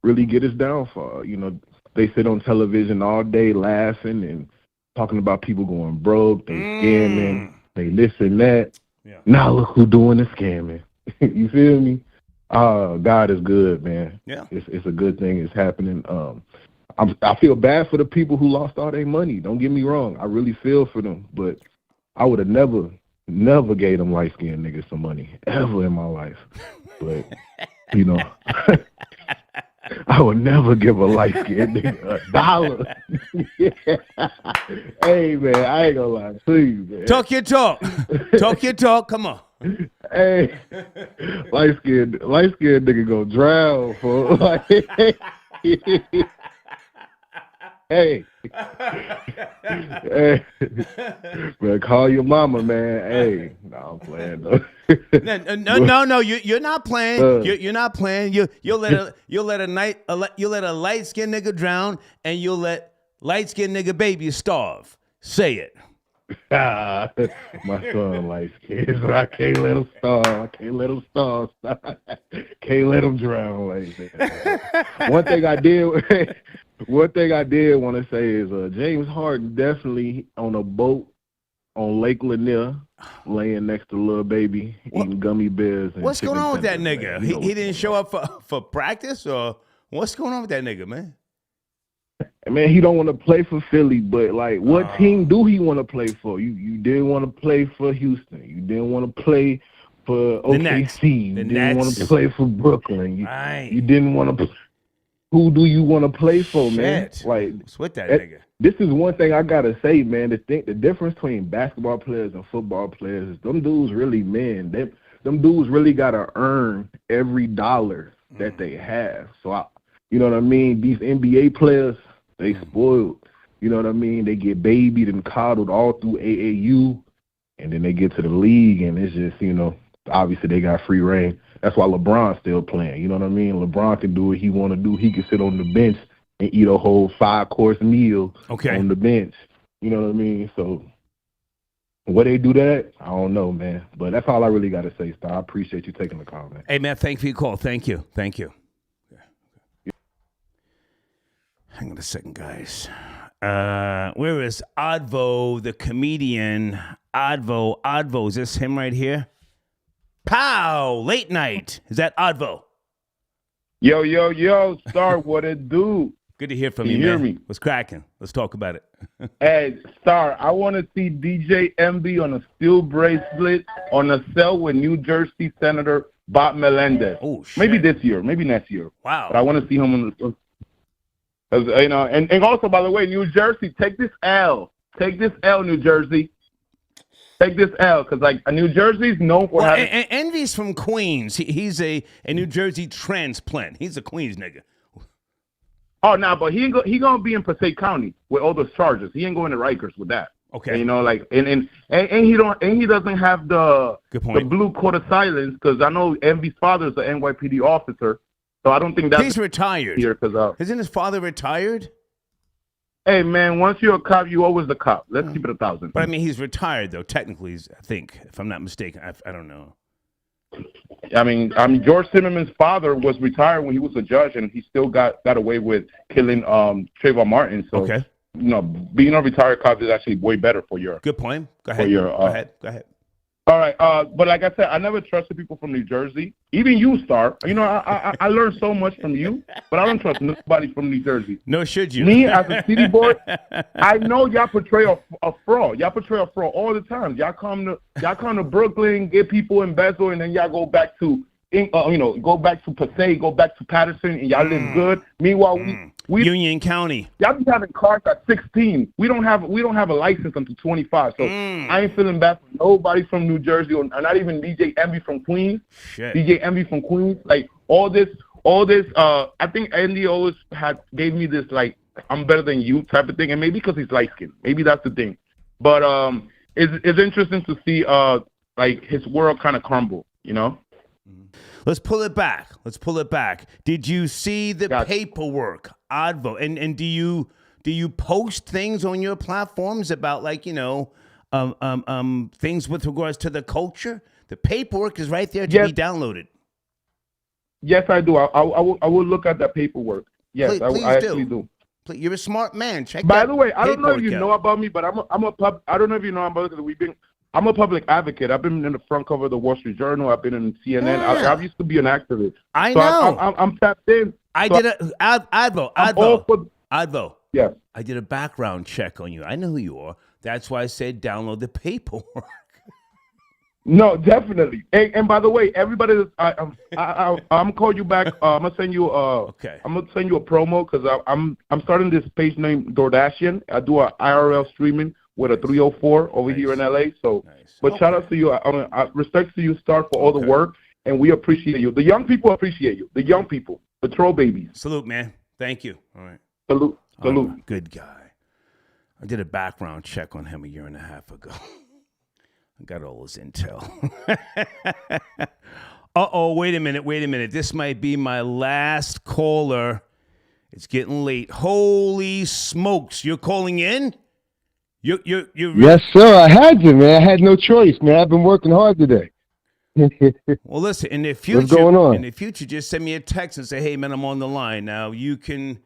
really get his downfall. You know, they sit on television all day laughing and talking about people going broke, they scamming, they this and that. Yeah. Now look who doing the scamming. You feel me? God is good, man. Yeah. It's a good thing. It's happening. I feel bad for the people who lost all their money. Don't get me wrong. I really feel for them. But I would have never gave them light-skinned niggas some money ever in my life. But, you know, I would never give a light-skinned nigga $1. Hey, man, I ain't gonna lie to you, man. Talk your talk. Talk your talk. Come on. Hey, light-skinned nigga gonna drown for like. Hey, man, call your mama, man. Hey, no, I'm playing though. No, you're not playing. You're not playing. You'll let a light-skinned nigga drown, and you'll let light-skinned nigga baby starve. Say it. My son light skinned, so I can't let him starve. I can't let him starve. Can't let him drown like that. One thing I did want to say is James Harden definitely on a boat on Lake Lanier, laying next to Lil Baby, eating gummy bears. And what's going on with that tenders, nigga? man. He didn't show up for practice, or what's going on with that nigga, man? Man, he don't want to play for Philly, but like, what team do he want to play for? You didn't want to play for Houston. You didn't want to play for The Nets. OKC. You The didn't want Nets. to play for Brooklyn. Right. You didn't want to. Who do you want to play for, man? Shit. Like, What's with that nigga? this is one thing I gotta say, man. The difference between basketball players and football players is them dudes really, man. Them dudes really gotta earn every dollar that they have. So you know what I mean? These NBA players, they spoiled. You know what I mean? They get babied and coddled all through AAU, and then they get to the league, and it's just, you know, obviously they got free reign. That's why LeBron's still playing. You know what I mean? LeBron can do what he want to do. He can sit on the bench and eat a whole 5-course meal on the bench. You know what I mean? So what they do that, I don't know, man. But that's all I really got to say, Star. I appreciate you taking the call, man. Hey, man, thank you for your call. Thank you. Thank you. Hang on a second, guys. Where is Advo, the comedian? Advo, is this him right here? Pow! Late night. Is that Advo? Yo, Star, what it do? Good to hear from you, you, hear man. me? What's cracking? Let's talk about it. Hey, Star, I want to see DJ MB on a steel bracelet on a cell with New Jersey Senator Bob Melendez. Oh, shit. Maybe this year, maybe next year. Wow. But I want to see him on the... You know, and also, by the way, New Jersey, take this L. Take this L, New Jersey. Take this L, because, like, New Jersey's known for having... Envy's from Queens. He's a New Jersey transplant. He's a Queens nigga. Oh, no, but he going to be in Passaic County with all those charges. He ain't going to Rikers with that. Okay. And, you know, like, and he doesn't have the blue coat of silence, because I know Envy's father is an NYPD officer. So I don't think that's... He's retired. Here, isn't his father retired? Hey, man, once you're a cop, you're always a cop. Let's keep it 1,000. But, I mean, he's retired, though, technically, I think, if I'm not mistaken. I don't know. I mean, George Zimmerman's father was retired when he was a judge, and he still got away with killing Trayvon Martin. So, you know, being a retired cop is actually way better for your... Good point. Go ahead. Go ahead. All right, but like I said, I never trusted people from New Jersey. Even you, Star. You know, I learned so much from you, but I don't trust nobody from New Jersey. No, should you? Me, as a city boy, I know y'all portray a fraud. Y'all portray a fraud all the time. Y'all come to Brooklyn, get people embezzle, and then y'all go back to, go back to Passaic, go back to Patterson, and y'all live good. Meanwhile, we Union County. Y'all be having cars at 16. We don't have a license until 25. So I ain't feeling bad for nobody from New Jersey, or not even DJ Envy from Queens. Shit. DJ Envy from Queens. Like all this. I think Andy always gave me this like I'm better than you type of thing, and maybe because he's light skinned. Maybe that's the thing. But it's interesting to see like his world kind of crumble. You know. Let's pull it back. Did you see the paperwork, Advo? And do you post things on your platforms about, like, you know, things with regards to the culture? The paperwork is right there to be downloaded. Yes, I do. I will look at that paperwork. Yes, please I actually do. Please, you're a smart man. By the way, I don't know if you know about me, but I don't know if you know about it. I'm a public advocate. I've been in the front cover of the Wall Street Journal. I've been in CNN. I used to be an activist. I know. I'm tapped in. Advo. Yes. I did a background check on you. I know who you are. That's why I said download the paperwork. No, definitely. And by the way, everybody, I'm gonna call you back. I'm gonna send you. I'm gonna send you a promo because I'm starting this page named Dordashian. I do a IRL streaming with a 304 over here in LA. So, but shout out to you. Respect to you, Star, for all the work, and we appreciate you. The young people appreciate you. The young people, the troll babies. Salute, man. Thank you. All right. Salute. Good guy. I did a background check on him a year and a half ago. I got all his intel. Wait a minute. This might be my last caller. It's getting late. Holy smokes. You're calling in? You're Yes, sir. I had to, man. I had no choice, man. I've been working hard today. Well, listen, in the future, what's going on? In the future, just send me a text and say, hey, man, I'm on the line. Now, you can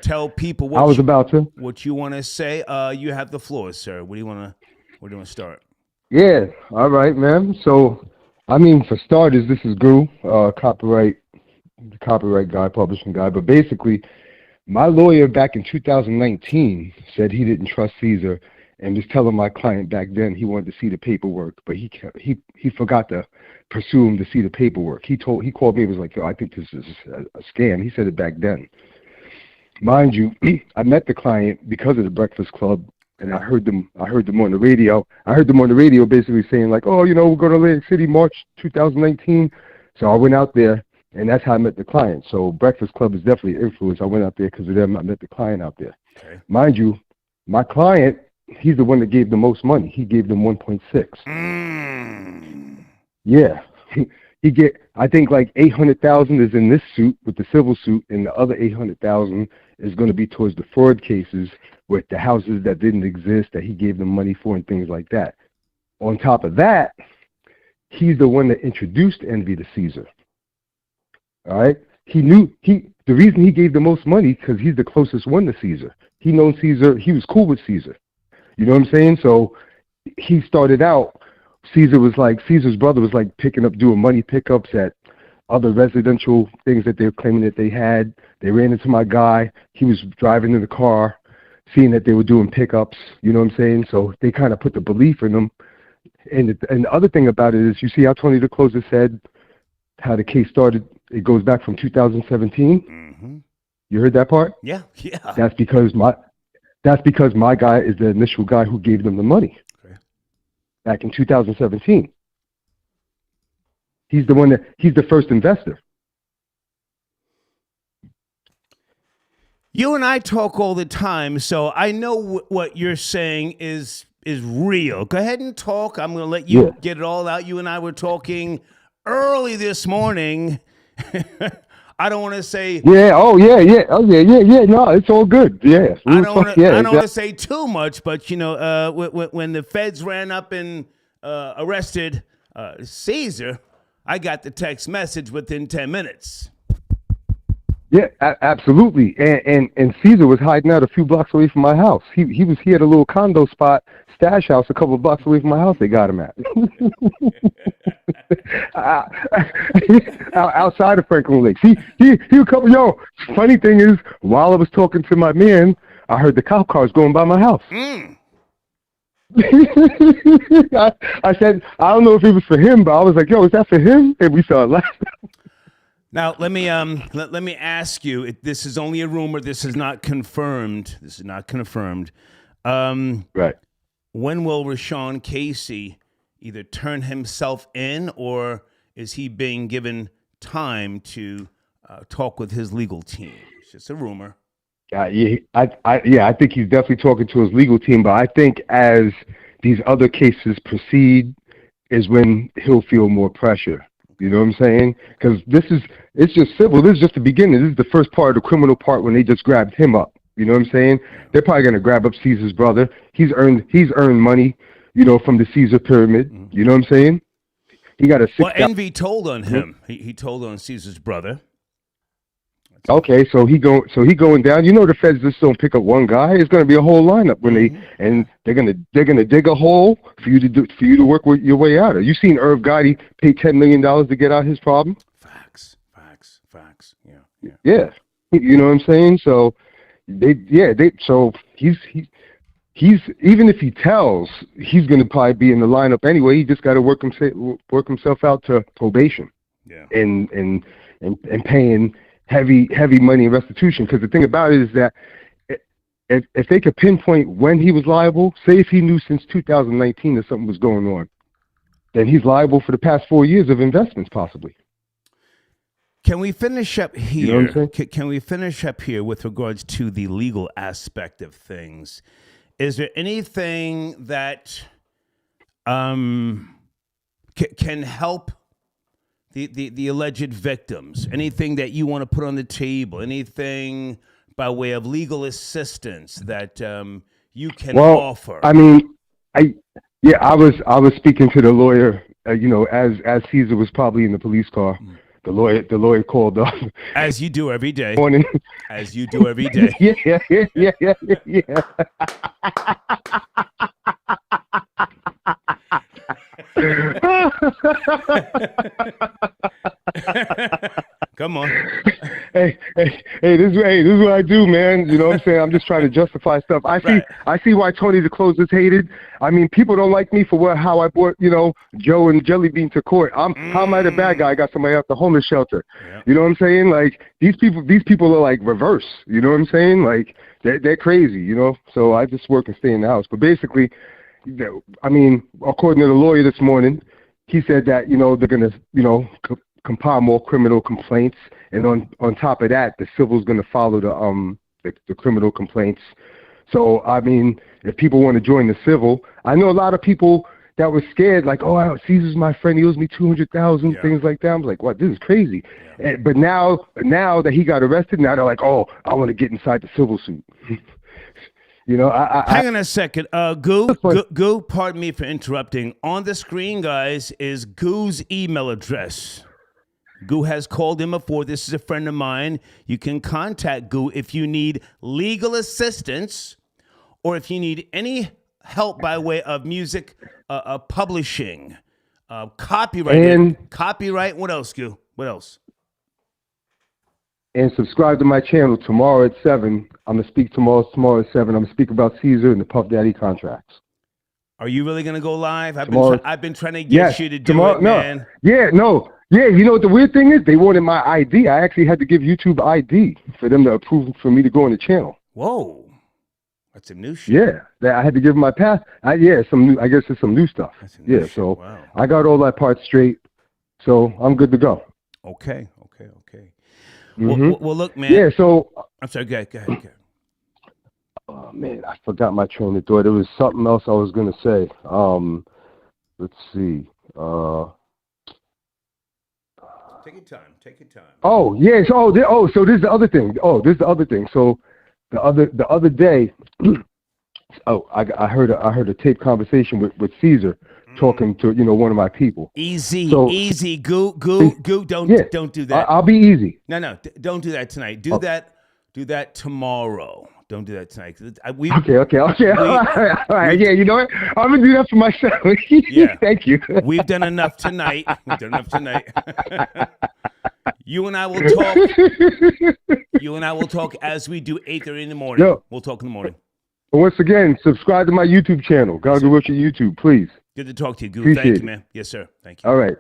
tell people what what you want to say. You have the floor, sir. Where do you want to start? Yeah, all right, man. So, I mean, for starters, this is Gru, copyright guy, publishing guy. But basically, my lawyer back in 2019 said he didn't trust Caesar and was telling my client back then he wanted to see the paperwork, but he forgot to pursue him to see the paperwork. He called me and was like, yo, I think this is a scam. He said it back then. Mind you, I met the client because of the Breakfast Club, and I heard them on the radio. I heard them on the radio basically saying like, oh, we're going to Atlantic City March 2019. So I went out there, and that's how I met the client. So Breakfast Club is definitely an influence. I went out there because of them. I met the client out there. Okay. Mind you, my client, he's the one that gave the most money. He gave them 1.6. Yeah. I think like 800,000 is in this suit with the civil suit, and the other 800,000 is going to be towards the fraud cases with the houses that didn't exist that he gave them money for and things like that. On top of that, he's the one that introduced Envy to Caesar. All right? The reason he gave the most money because he's the closest one to Caesar. He known Caesar. He was cool with Caesar. You know what I'm saying? So he started out. Caesar's brother was like doing money pickups at other residential things that they were claiming that they had. They ran into my guy. He was driving in the car, seeing that they were doing pickups. You know what I'm saying? So they kind of put the belief in them. And the other thing about it is, you see how Tony the Closer said how the case started. It goes back from 2017. Mm-hmm. You heard that part? Yeah. That's because my guy is the initial guy who gave them the money. Okay. Back in 2017. He's the first investor. You and I talk all the time, so I know what you're saying is real. Go ahead and talk. I'm going to let you get it all out. You and I were talking early this morning. I don't want to say. Yeah. Oh, yeah. Yeah. Oh, yeah. Yeah. Yeah. No, it's all good. Yeah. I don't want to say too much, but when the feds ran up and arrested Caesar, I got the text message within 10 minutes. Yeah, absolutely. And Caesar was hiding out a few blocks away from my house. He had a little condo spot, stash house, a couple of blocks away from my house. They got him at outside of Franklin Lakes. He would come. Yo, funny thing is, while I was talking to my man, I heard the cop cars going by my house. I said, I don't know if it was for him, but I was like, yo, is that for him? And we started laughing. Now, let me ask you, this is only a rumor. This is not confirmed. Right. When will Rashawn Casey either turn himself in, or is he being given time to talk with his legal team? It's just a rumor. I think he's definitely talking to his legal team, but I think as these other cases proceed is when he'll feel more pressure. You know what I'm saying? Because it's just civil. This is just the beginning. This is the first part of the criminal part when they just grabbed him up. You know what I'm saying? They're probably going to grab up Caesar's brother. He's earned money, from the Caesar pyramid. Mm-hmm. You know what I'm saying? He got a Envy told on him. He told on Caesar's brother. Okay, so he going down. The feds just don't pick up one guy. It's going to be a whole lineup when they're going to dig a hole for you to work your way out of. You seen Irv Gotti pay $10 million to get out his problem? Facts. Yeah. You know what I'm saying? So so he's even if he tells, he's going to probably be in the lineup anyway. He just got to work himself out to probation. Yeah. And paying heavy money in restitution, because the thing about it is that if they could pinpoint when he was liable, say if he knew since 2019 that something was going on, then he's liable for the past 4 years of investments possibly. Can we finish up here? You know what I'm saying? Can we finish up here with regards to the legal aspect of things? Is there anything that can help the alleged victims? Anything that you want to put on the table? Anything by way of legal assistance that you can offer? I mean, I was speaking to the lawyer. As Caesar was probably in the police car. The lawyer called up. As you do every day. Morning. As you do every day. Yeah. Come on. Hey, this is what I do, man. You know what I'm saying? I'm just trying to justify stuff. I see why Tony the Closer is hated. I mean, people don't like me for how I brought, Joe and Jelly Bean to court. How am I the bad guy? I got somebody out the homeless shelter. Yep. You know what I'm saying? Like these people are like reverse. You know what I'm saying? Like they're crazy. So I just work and stay in the house. But basically, I mean, according to the lawyer this morning, he said that they're gonna compile more criminal complaints, and on top of that, the civil's going to follow the criminal complaints. So I mean, if people want to join the civil, I know a lot of people that were scared, like, oh, Caesar's my friend, he owes me $200,000, things like that. I'm like, what? This is crazy. Yeah. But now that he got arrested, now they're like, oh, I want to get inside the civil suit. Hang on a second. Goo, pardon me for interrupting. On the screen, guys, is Goo's email address. Goo has called him before. This is a friend of mine. You can contact Goo if you need legal assistance or if you need any help by way of music publishing, copyright. What else, Goo? What else? And subscribe to my channel tomorrow at 7. I'm going to speak tomorrow at 7. I'm going to speak about Caesar and the Puff Daddy contracts. Are you really going to go live? I've been trying to get you to do it, man. Yeah, you know what the weird thing is? They wanted my ID. I actually had to give YouTube ID for them to approve for me to go on the channel. Whoa. That's some new shit. Yeah, I had to give them my pass. I guess it's some new stuff. So wow. I got all that part straight. So I'm good to go. Okay. Mm-hmm. Well, look, man. Yeah, so... I'm sorry, go ahead. Oh, man, I forgot my train of thought. There was something else I was going to say. Let's see. Take your time. Oh, yes. So this is the other thing. So the other day, I heard a tape conversation with Caesar talking to one of my people. Easy. Goo. Don't do that. I'll be easy. No, don't do that tonight. Do that tomorrow. Don't do that tonight. Okay. All right. Yeah, you know what? I'm gonna do that for myself. Yeah. Thank you. We've done enough tonight. You and I will talk as we do 8:30 in the morning. Yo. We'll talk in the morning. Once again, subscribe to my YouTube channel. God go with your YouTube, please. Good to talk to you, Goo. Appreciate Thank it. you, man. Yes, sir. Thank you. All right.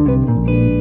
you.